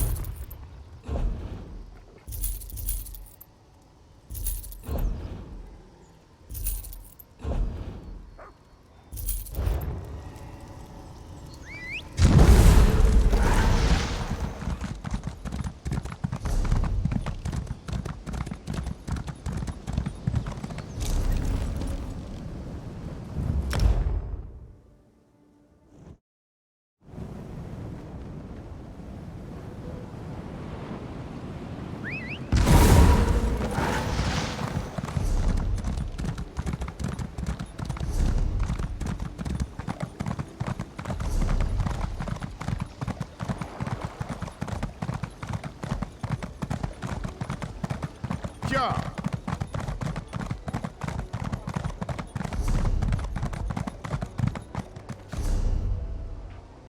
Ja!